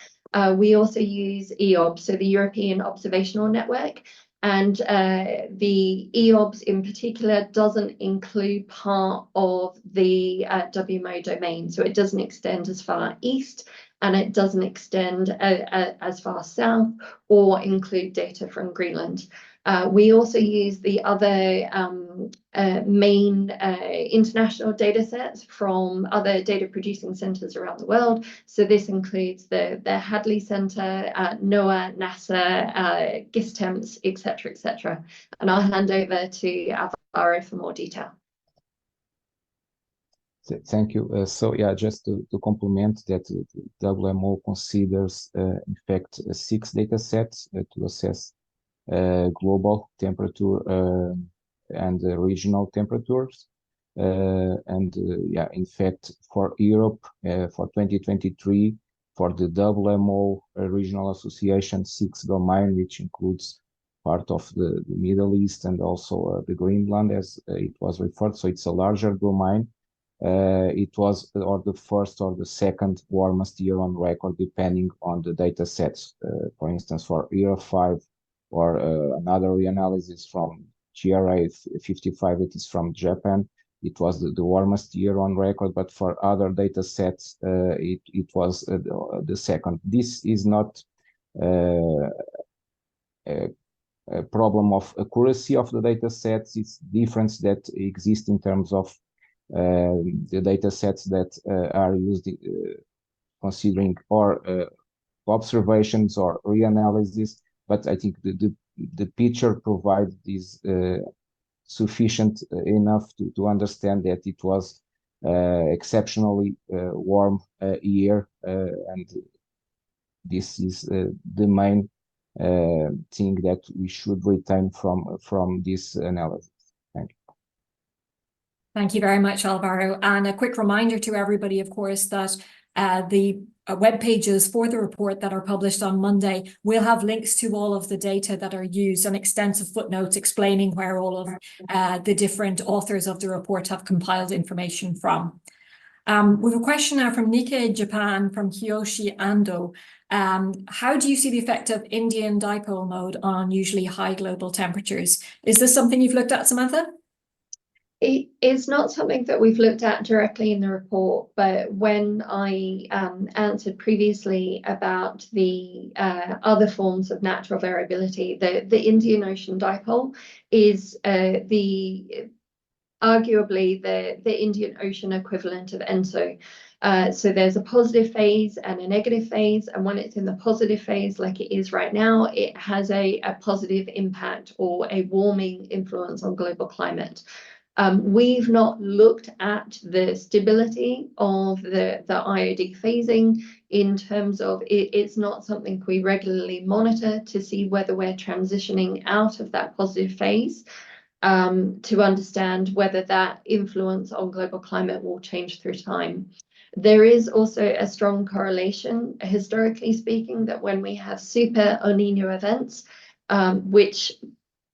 We also use EOBS, so the European Observational Network. And the EOBS in particular doesn't include part of the WMO domain. So it doesn't extend as far east, and it doesn't extend as far south or include data from Greenland. We also use the other main international data sets from other data producing centers around the world. So this includes the Hadley Center, NOAA, NASA, GISTEMPS, etc., etc. And I'll hand over to Alvaro for more detail. Thank you. So yeah, just to complement that, WMO considers in fact 6 data sets to assess global temperature and regional temperatures. Yeah, in fact, for Europe, for 2023, for the WMO Regional Association 6 domain, which includes part of the Middle East and also the Greenland, as it was referred. So it's a larger domain. It was or the first or the second warmest year on record, depending on the data sets. For instance, for ERA 5 or another reanalysis from GRA 55, it is from Japan. it was the warmest year on record, but for other data sets, it was the second. This is not a problem of accuracy of the data sets. It's difference that exists in terms of the data sets that are used considering or observations or reanalysis. But I think the picture provides this sufficient enough to understand that it was exceptionally warm year, and this is the main thing that we should retain from this analysis. Thank you. Thank you very much, Alvaro. And a quick reminder to everybody, of course, that the web pages for the report that are published on Monday will have links to all of the data that are used and extensive footnotes explaining where all of the different authors of the report have compiled information from. We have a question now from Nikkei Japan, from Kiyoshi Ando. How do you see the effect of Indian dipole mode on unusually high global temperatures? Is this something you've looked at, Samantha? It is not something that we've looked at directly in the report, but when I answered previously about the other forms of natural variability, the Indian Ocean dipole is arguably the Indian Ocean equivalent of ENSO. So there's a positive phase and a negative phase, and when it's in the positive phase like it is right now, it has a positive impact or a warming influence on global climate. We've not looked at the stability of the IOD phasing in terms of it's not something we regularly monitor to see whether we're transitioning out of that positive phase, to understand whether that influence on global climate will change through time. There is also a strong correlation, historically speaking, that when we have super El Niño events, which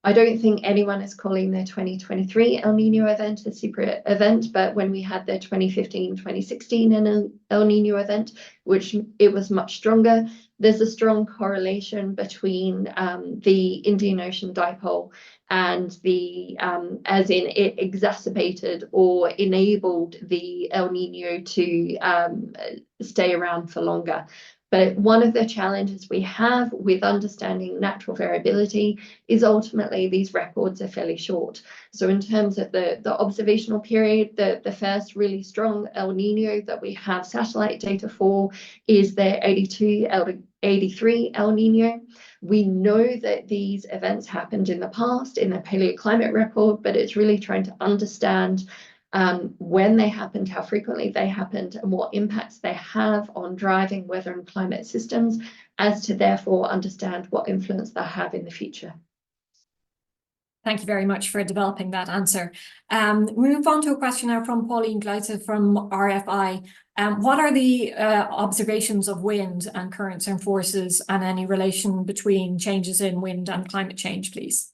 I don't think anyone is calling their 2023 El Niño event a super event, but when we had the 2015, 2016 El Niño event, which it was much stronger, there's a strong correlation between the Indian Ocean dipole and the, as in it exacerbated or enabled the El Niño to stay around for longer. But one of the challenges we have with understanding natural variability is ultimately these records are fairly short. So in terms of the observational period, the first really strong El Niño that we have satellite data for is the 83 El Niño. We know that these events happened in the past in the paleoclimate record, but it's really trying to understand when they happened, how frequently they happened, and what impacts they have on driving weather and climate systems, as to therefore understand what influence they have in the future. Thank you very much for developing that answer. We move on to a question now from Pauline Gleitze from RFI. What are the observations of wind and currents and forces, and any relation between changes in wind and climate change, please?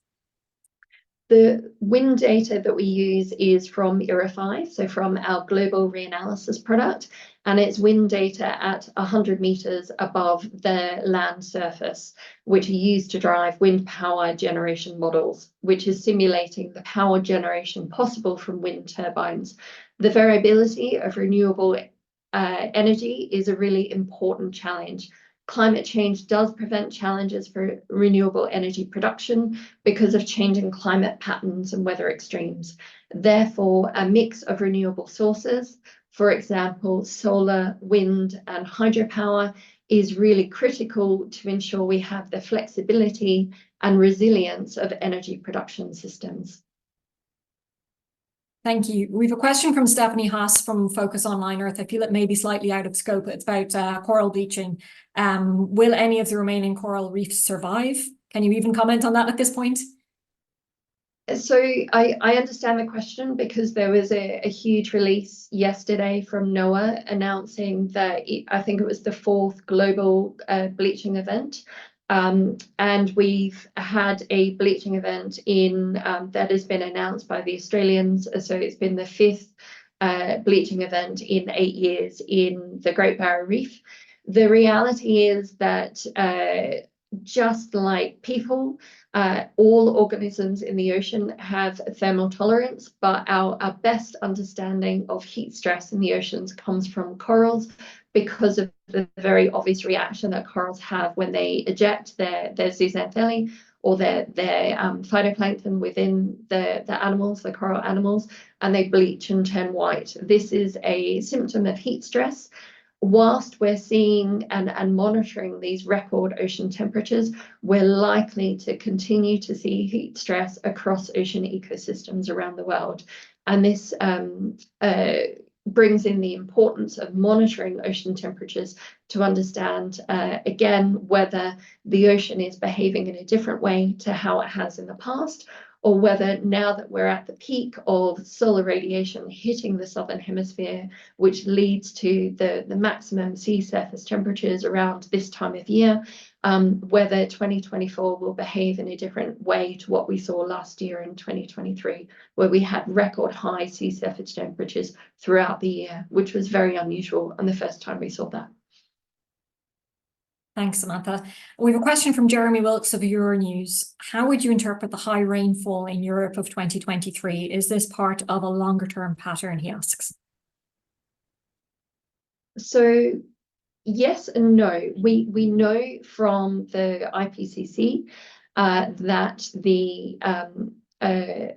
The wind data that we use is from ERA5, so from our global reanalysis product, and it's wind data at 100 meters above the land surface, which are used to drive wind power generation models, which is simulating the power generation possible from wind turbines. The variability of renewable energy is a really important challenge. Climate change does present challenges for renewable energy production because of changing climate patterns and weather extremes. Therefore, a mix of renewable sources, for example, solar, wind, and hydropower, is really critical to ensure we have the flexibility and resilience of energy production systems. Thank you. We have a question from Stephanie Haas from Focus Online Earth. I feel it may be slightly out of scope. It's about coral bleaching. Will any of the remaining coral reefs survive? Can you even comment on that at this point? So I understand the question, because there was a huge release yesterday from NOAA announcing that I think it was the 4th global bleaching event. And we've had a bleaching event in that has been announced by the Australians. So it's been the 5th bleaching event in 8 years in the Great Barrier Reef. The reality is that just like people, all organisms in the ocean have thermal tolerance, but our best understanding of heat stress in the oceans comes from corals, because of the very obvious reaction that corals have when they eject their zooxanthellae or their phytoplankton within the animals, the coral animals, and they bleach and turn white. This is a symptom of heat stress. Whilst we're seeing and monitoring these record ocean temperatures, we're likely to continue to see heat stress across ocean ecosystems around the world. And this brings in the importance of monitoring ocean temperatures to understand, again, whether the ocean is behaving in a different way to how it has in the past, or whether now that we're at the peak of solar radiation hitting the southern hemisphere, which leads to the maximum sea surface temperatures around this time of year, whether 2024 will behave in a different way to what we saw last year in 2023, where we had record high sea surface temperatures throughout the year, which was very unusual and the first time we saw that. Thanks, Samantha. We have a question from Jeremy Wilkes of Euronews. How would you interpret the high rainfall in Europe of 2023? Is this part of a longer term pattern, he asks? So yes and no. We know from the IPCC that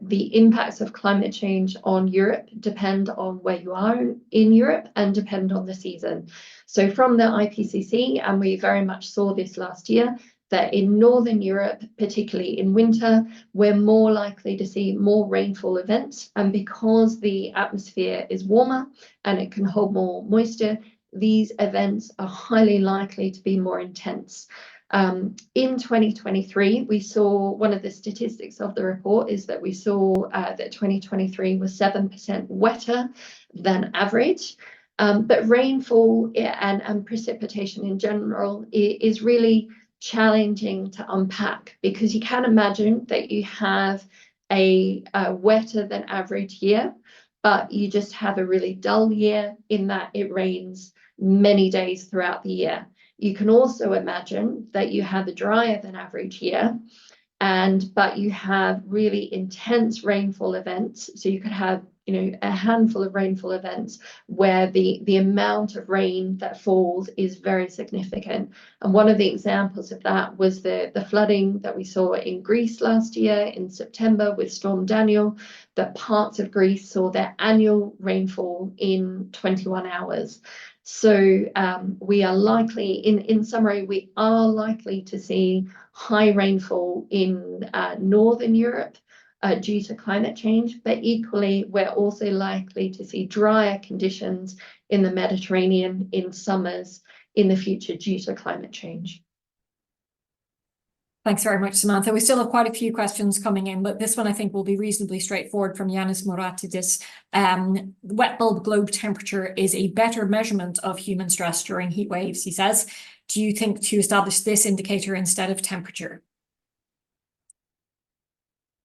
the impacts of climate change on Europe depend on where you are in Europe and depend on the season. So from the IPCC, and we very much saw this last year, that in Northern Europe, particularly in winter, we're more likely to see more rainfall events. And because the atmosphere is warmer and it can hold more moisture, these events are highly likely to be more intense. In 2023, we saw, one of the statistics of the report is that we saw that 2023 was 7% wetter than average. But rainfall and precipitation in general is really challenging to unpack, because you can imagine that you have a wetter than average year, but you just have a really dull year in that it rains many days throughout the year. You can also imagine that you have a drier than average year, but you have really intense rainfall events. So you could have, a handful of rainfall events where the amount of rain that falls is very significant. And one of the examples of that was the flooding that we saw in Greece last year in September with Storm Daniel, that parts of Greece saw their annual rainfall in 21 hours. So we are likely, in summary, we are likely to see high rainfall in Northern Europe due to climate change, but equally, we're also likely to see drier conditions in the Mediterranean in summers in the future due to climate change. Thanks very much, Samantha. We still have quite a few questions coming in, but this one I think will be reasonably straightforward from Yanis Muratidis. Wet bulb globe temperature is a better measurement of human stress during heat waves, he says. Do you think to establish this indicator instead of temperature?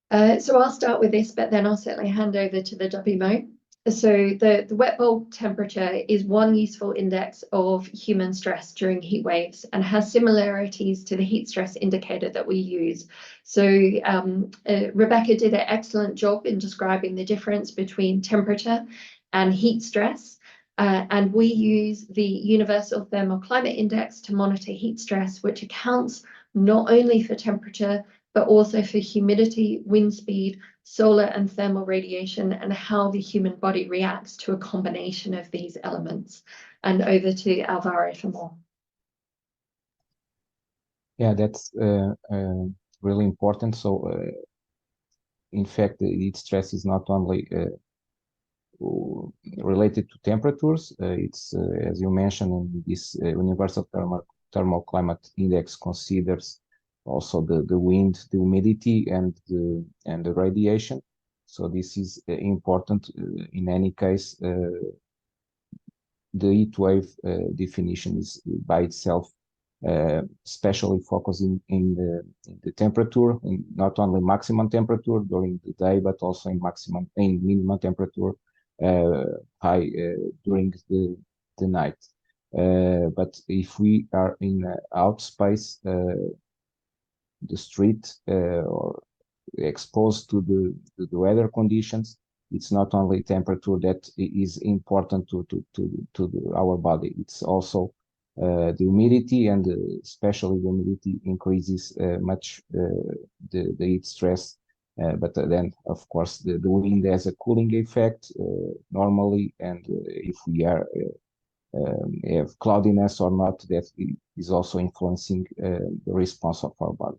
So I'll start with this, but then I'll certainly hand over to the WMO. So the wet bulb temperature is one useful index of human stress during heat waves and has similarities to the heat stress indicator that we use. So Rebecca did an excellent job in describing the difference between temperature and heat stress. And we use the Universal Thermal Climate Index to monitor heat stress, which accounts not only for temperature, but also for humidity, wind speed, solar and thermal radiation, and how the human body reacts to a combination of these elements. And over to Alvaro for more. Yeah, that's really important. So, in fact, the heat stress is not only related to temperatures. It's, as you mentioned, in this Universal Thermal Climate Index considers also the wind, the humidity, and the radiation. So this is important. In any case, the heat wave definition is by itself especially focusing in the temperature, in not only maximum temperature during the day, but also in minimum temperature high during the night. But if we are in outspace, the street or exposed to the weather conditions. It's not only temperature that is important to our body. It's also the humidity, and especially the humidity increases much the heat stress. But then, of course, the wind has a cooling effect normally, and if we are have cloudiness or not, that is also influencing the response of our body.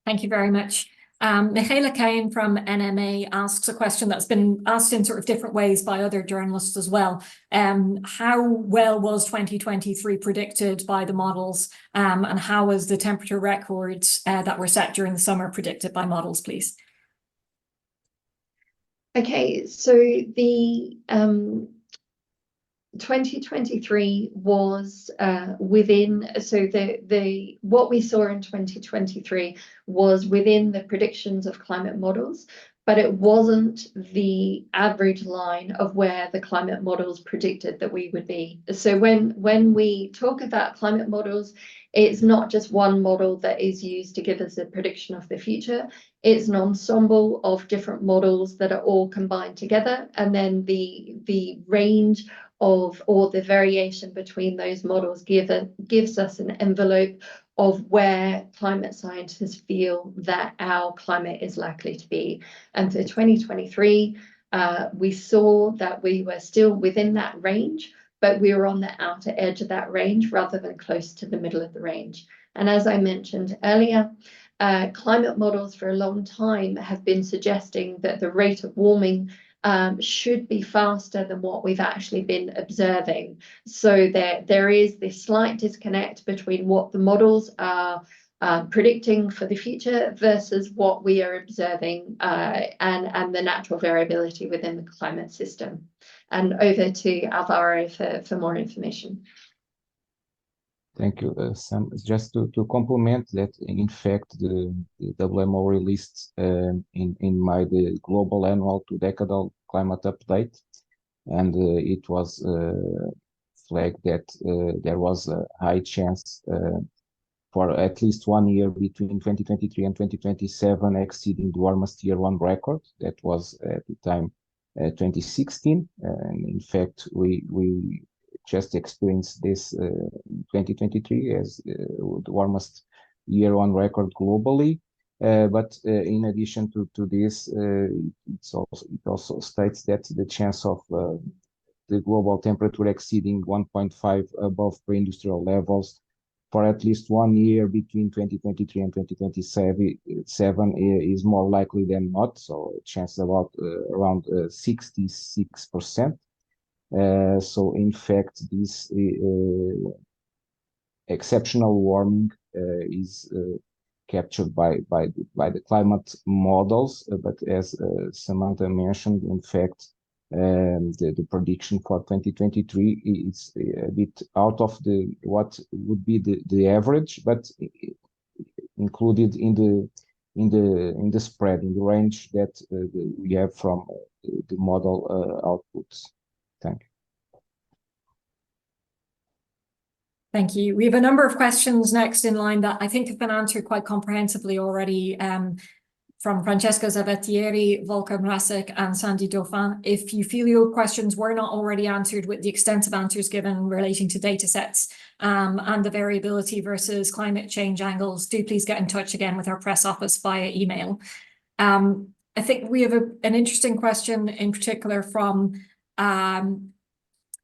Thank you very much. Michaela Kane from NMA asks a question that's been asked in sort of different ways by other journalists as well. How well was 2023 predicted by the models, and how was the temperature records that were set during the summer predicted by models, please? Okay, so the 2023 was within, so the what we saw in 2023 was within the predictions of climate models, but it wasn't the average line of where the climate models predicted that we would be. So when we talk about climate models, it's not just one model that is used to give us a prediction of the future. It's an ensemble of different models that are all combined together, and then the range of, or the variation between those models gives us an envelope of where climate scientists feel that our climate is likely to be. And for 2023, we saw that we were still within that range, but we were on the outer edge of that range rather than close to the middle of the range. And as I mentioned earlier, climate models for a long time have been suggesting that the rate of warming should be faster than what we've actually been observing. So there is this slight disconnect between what the models are predicting for the future versus what we are observing and the natural variability within the climate system. And over to Alvaro for more information. Thank you, Sam. Just to complement that, in fact, the WMO released in May the global annual 2-decadal climate update, and it was flagged that there was a high chance for at least 1 year between 2023 and 2027 exceeding the warmest year one record. That was at the time 2016, and in fact we just experienced this 2023 as the warmest year on record globally. But in addition to this, it also states that the chance of the global temperature exceeding 1.5 above pre-industrial levels for at least 1 year between 2023 and 2027 is more likely than not. So chance about around 66%. So in fact, this exceptional warming is captured by the climate models, but as Samantha mentioned, in fact, the prediction for 2023 is a bit out of what would be the average, but included in the spread, in the range that we have from the model outputs. Thank you. Thank you. We have a number of questions next in line that I think have been answered quite comprehensively already from Francesca Zavattieri, Volker Mrasek, and Sandy Dauphin. If you feel your questions were not already answered with the extensive answers given relating to data sets and the variability versus climate change angles, do please get in touch again with our press office via email. I think we have an interesting question in particular from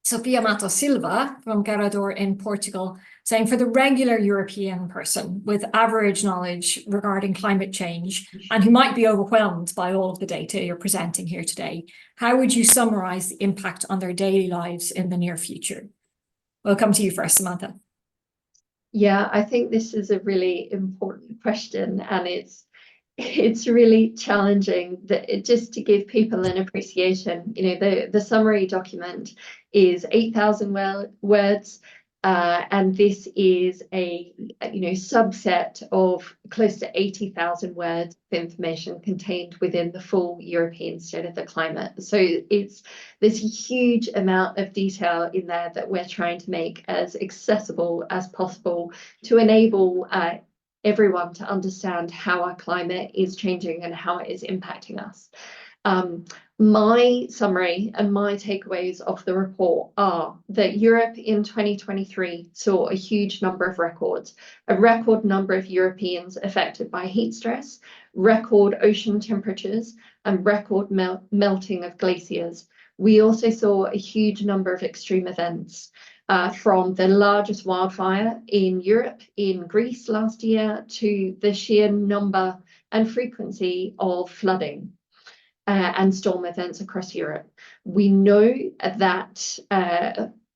Sofia Matos Silva from Garador in Portugal, saying, for the regular European person with average knowledge regarding climate change and who might be overwhelmed by all of the data you're presenting here today, how would you summarize the impact on their daily lives in the near future? We'll come to you first, Samantha. Yeah, I think this is a really important question, and it's really challenging just to give people an appreciation. You know, the summary document is 8,000 words. And this is a subset of close to 80,000 words of information contained within the full European State of the Climate. So there's a huge amount of detail in there that we're trying to make as accessible as possible to enable everyone to understand how our climate is changing and how it is impacting us. My summary and my takeaways of the report are that Europe in 2023 saw a huge number of records, a record number of Europeans affected by heat stress, record ocean temperatures, and record melting of glaciers. We also saw a huge number of extreme events, from the largest wildfire in Europe in Greece last year to the sheer number and frequency of flooding and storm events across Europe. We know that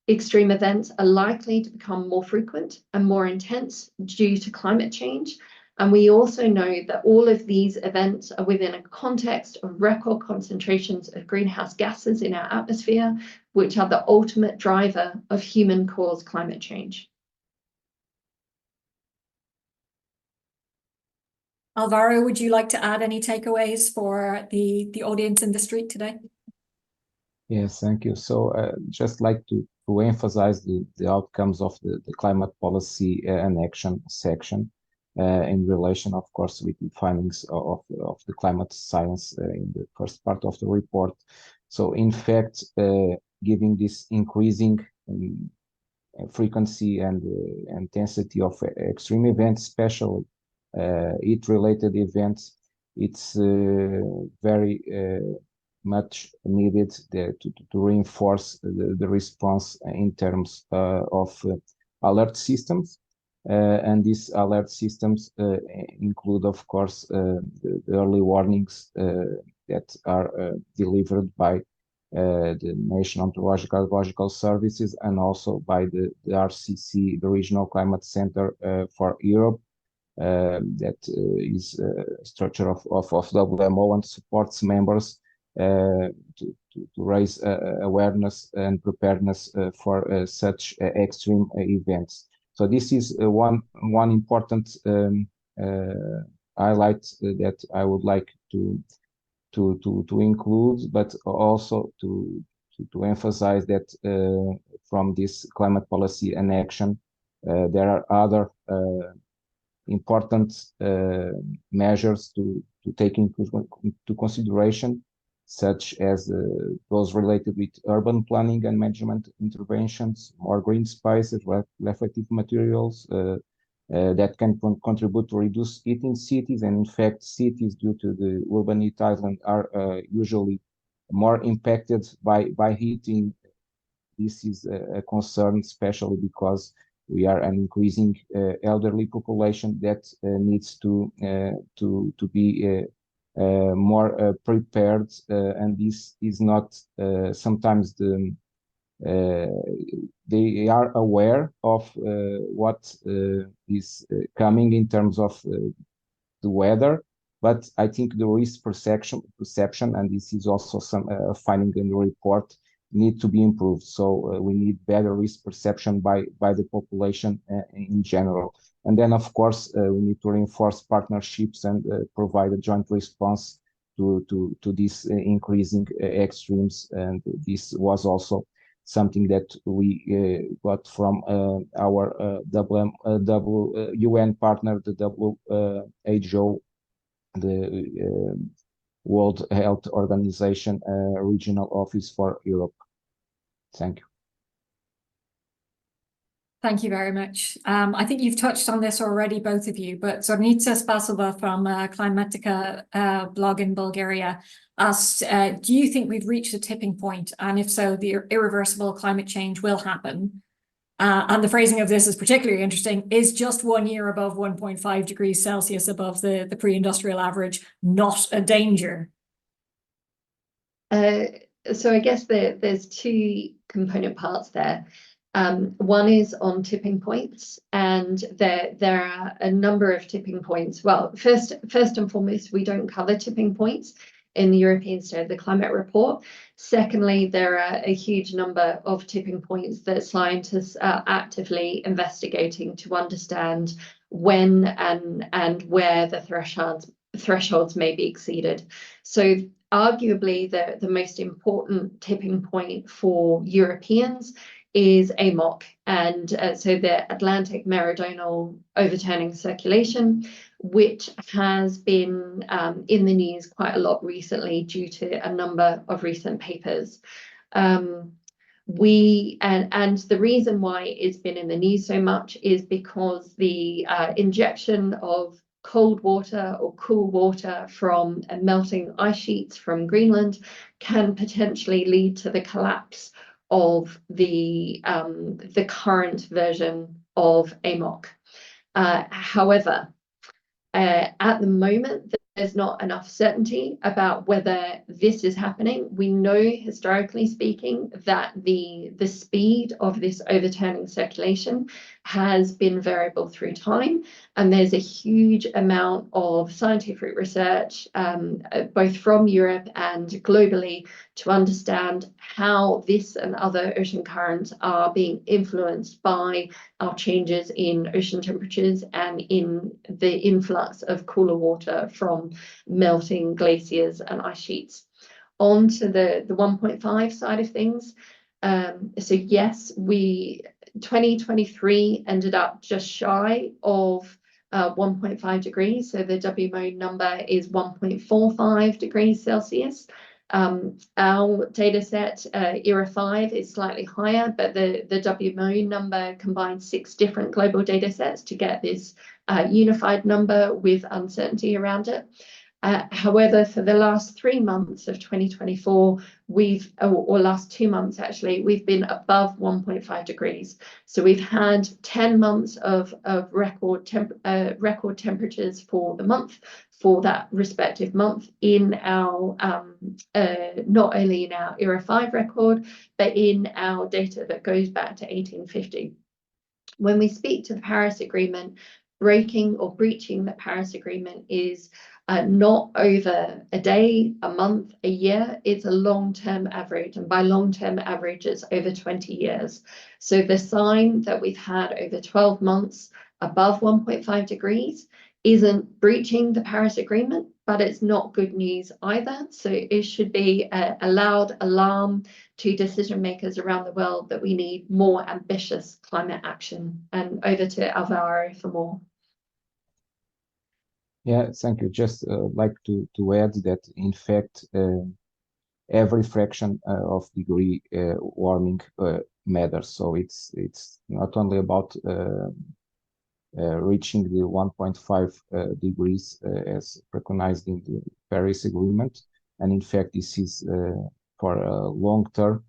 extreme events are likely to become more frequent and more intense due to climate change. And we also know that all of these events are within a context of record concentrations of greenhouse gases in our atmosphere, which are the ultimate driver of human-caused climate change. Alvaro, would you like to add any takeaways for the audience in the street today? Yes, thank you. So just like to emphasize the outcomes of the climate policy and action section in relation, of course, with the findings of the climate science in the first part of the report. So in fact, giving this increasing frequency and intensity of extreme events, especially heat-related events, it's very much needed to reinforce the response in terms of alert systems. And these alert systems include, of course, the early warnings that are delivered by the National Meteorological Services and also by the RCC, the Regional Climate Center for Europe. That is a structure of WMO and supports members to raise awareness and preparedness for such extreme events. So this is one important highlight that I would like to include, but also to emphasize that from this climate policy and action, there are other important measures to take into consideration, such as those related with urban planning and management interventions, more green spaces, reflective materials that can contribute to reduce heat in cities. And in fact, cities, due to the urban heat island, are usually more impacted by heating. This is a concern, especially because we are an increasing elderly population that needs to be more prepared, and this is not sometimes they are aware of what is coming in terms of the weather, but I think the risk perception, and this is also some finding in the report, need to be improved. So we need better risk perception by the population in general. And then, of course, we need to reinforce partnerships and provide a joint response to these increasing extremes. And this was also something that we got from our UN partner, the WHO, the World Health Organization Regional Office for Europe. Thank you. Thank you very much. I think you've touched on this already, both of you, but Zornica Spasova from Climatica blog in Bulgaria asked, do you think we've reached a tipping point? And if so, the irreversible climate change will happen. And the phrasing of this is particularly interesting. Is just 1 year above 1.5 degrees Celsius above the pre-industrial average not a danger? So I guess there's two component parts there. One is on tipping points, and there are a number of tipping points. Well, first and foremost, we don't cover tipping points in the European State of the Climate Report. Secondly, there are a huge number of tipping points that scientists are actively investigating to understand when and where the thresholds may be exceeded. So arguably the most important tipping point for Europeans is AMOC, and so the Atlantic Meridional Overturning Circulation, which has been in the news quite a lot recently due to a number of recent papers. And the reason why it's been in the news so much is because the injection of cold water or cool water from melting ice sheets from Greenland can potentially lead to the collapse of the current version of AMOC. However, at the moment, there's not enough certainty about whether this is happening. We know, historically speaking, that the speed of this overturning circulation has been variable through time, and there's a huge amount of scientific research, both from Europe and globally, to understand how this and other ocean currents are being influenced by our changes in ocean temperatures and in the influx of cooler water from melting glaciers and ice sheets. On to the 1.5 side of things. So yes, 2023 ended up just shy of 1.5 degrees. So the WMO number is 1.45 degrees Celsius. Our data set, ERA 5, is slightly higher, but the WMO number combines 6 different global data sets to get this unified number with uncertainty around it. However, for the last 3 months of 2024, or last 2 months actually, we've been above 1.5 degrees. So we've had 10 months of record temperatures for the month, for that respective month in our, not only in our ERA 5 record, but in our data that goes back to 1850. When we speak to the Paris Agreement, breaking or breaching the Paris Agreement is not over a day, a month, a year. It's a long-term average, and by long-term average, it's over 20 years. So the sign that we've had over 12 months above 1.5 degrees isn't breaching the Paris Agreement, but it's not good news either. So it should be a loud alarm to decision makers around the world that we need more ambitious climate action. And over to Alvaro for more. Yeah, thank you. Just like to add that, in fact, every fraction of degree warming matters. So it's not only about reaching the 1.5 degrees as recognized in the Paris Agreement, and in fact, this is for a long-term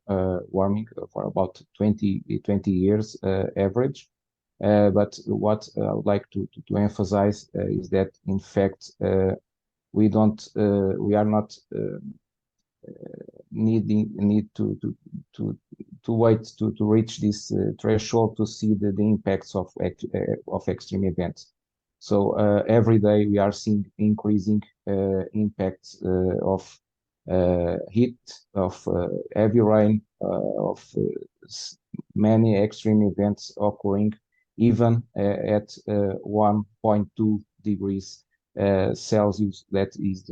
warming for about 20 years average. But what I would like to emphasize is that, in fact, we are not need to wait to reach this threshold to see the impacts of extreme events. So every day we are seeing increasing impacts of heat, of heavy rain, of many extreme events occurring even at 1.2 degrees Celsius. That is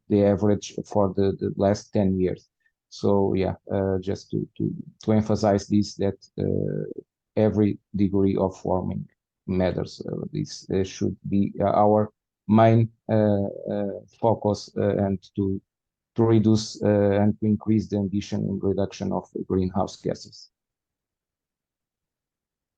the average for the last 10 years. So yeah, just to emphasize this, that every degree of warming matters. This should be our main focus, and to reduce and to increase the ambition in reduction of greenhouse gases.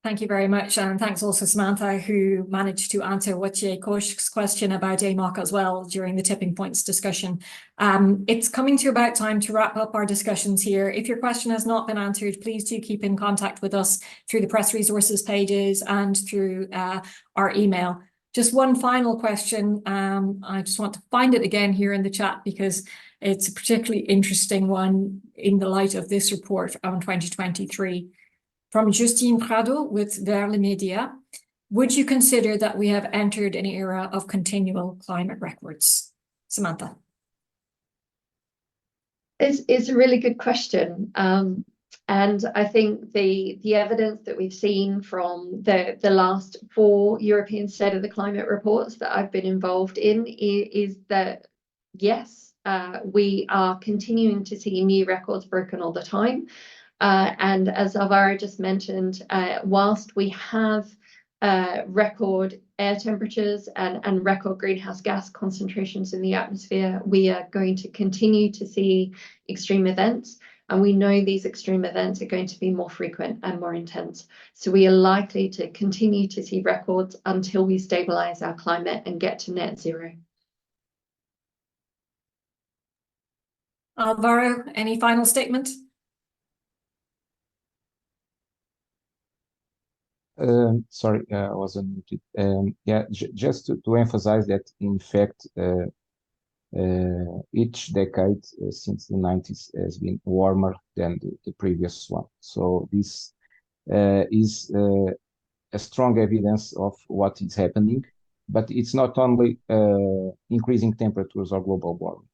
Thank you very much. And thanks also, Samantha, who managed to answer Wojciech Kosz's question about AMOC as well during the tipping points discussion. It's coming to about time to wrap up our discussions here. If your question has not been answered, please do keep in contact with us through the press resources pages and through our email. Just one final question. I just want to find it again here in the chat because it's a particularly interesting one in the light of this report on 2023. From Justine Prado with Vers les Médias, would you consider that we have entered an era of continual climate records? Samantha. It's a really good question. And I think the evidence that we've seen from the last 4 European State of the Climate reports that I've been involved in is that, yes, we are continuing to see new records broken all the time. And as Alvaro just mentioned, whilst we have record air temperatures and record greenhouse gas concentrations in the atmosphere, we are going to continue to see extreme events. And we know these extreme events are going to be more frequent and more intense. So we are likely to continue to see records until we stabilize our climate and get to net zero. Alvaro, any final statement? Sorry, I was unmuted. Yeah, just to emphasize that, in fact, each decade since the 90s has been warmer than the previous one. So this is a strong evidence of what is happening, but it's not only increasing temperatures or global warming.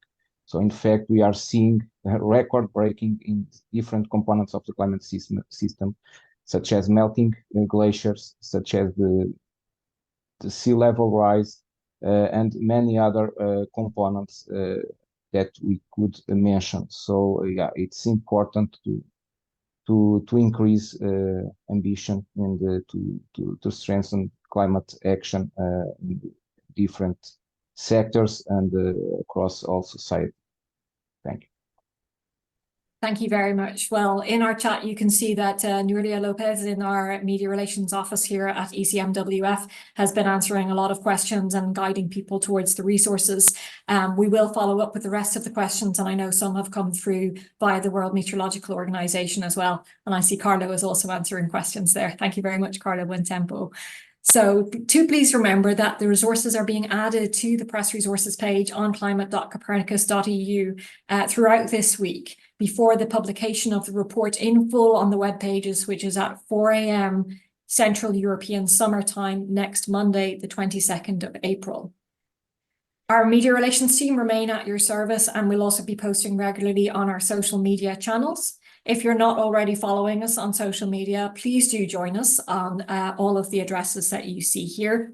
So in fact, we are seeing record breaking in different components of the climate system, such as melting glaciers, such as the sea level rise, and many other components that we could mention. So yeah, it's important to increase ambition and to strengthen climate action in different sectors and across all society. Thank you. Thank you very much. Well, in our chat, you can see that Nuria Lopez in our media relations office here at ECMWF has been answering a lot of questions and guiding people towards the resources. We will follow up with the rest of the questions, and I know some have come through via the World Meteorological Organization as well. And I see Carlo is also answering questions there. Thank you very much, Carlo. Buontempo. So please remember that the resources are being added to the press resources page on climate.copernicus.eu throughout this week, before the publication of the report in full on the web pages, which is at 4 a.m. Central European Summer Time next Monday, the 22nd of April. Our media relations team remain at your service, and we'll also be posting regularly on our social media channels. If you're not already following us on social media, please do join us on all of the addresses that you see here.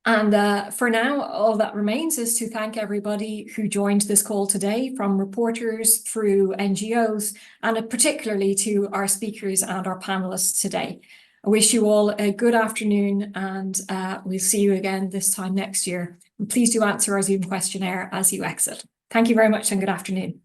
And for now, all that remains is to thank everybody who joined this call today, from reporters through NGOs, and particularly to our speakers and our panelists today. I wish you all a good afternoon, and we'll see you again this time next year. And please do answer our Zoom questionnaire as you exit. Thank you very much and good afternoon.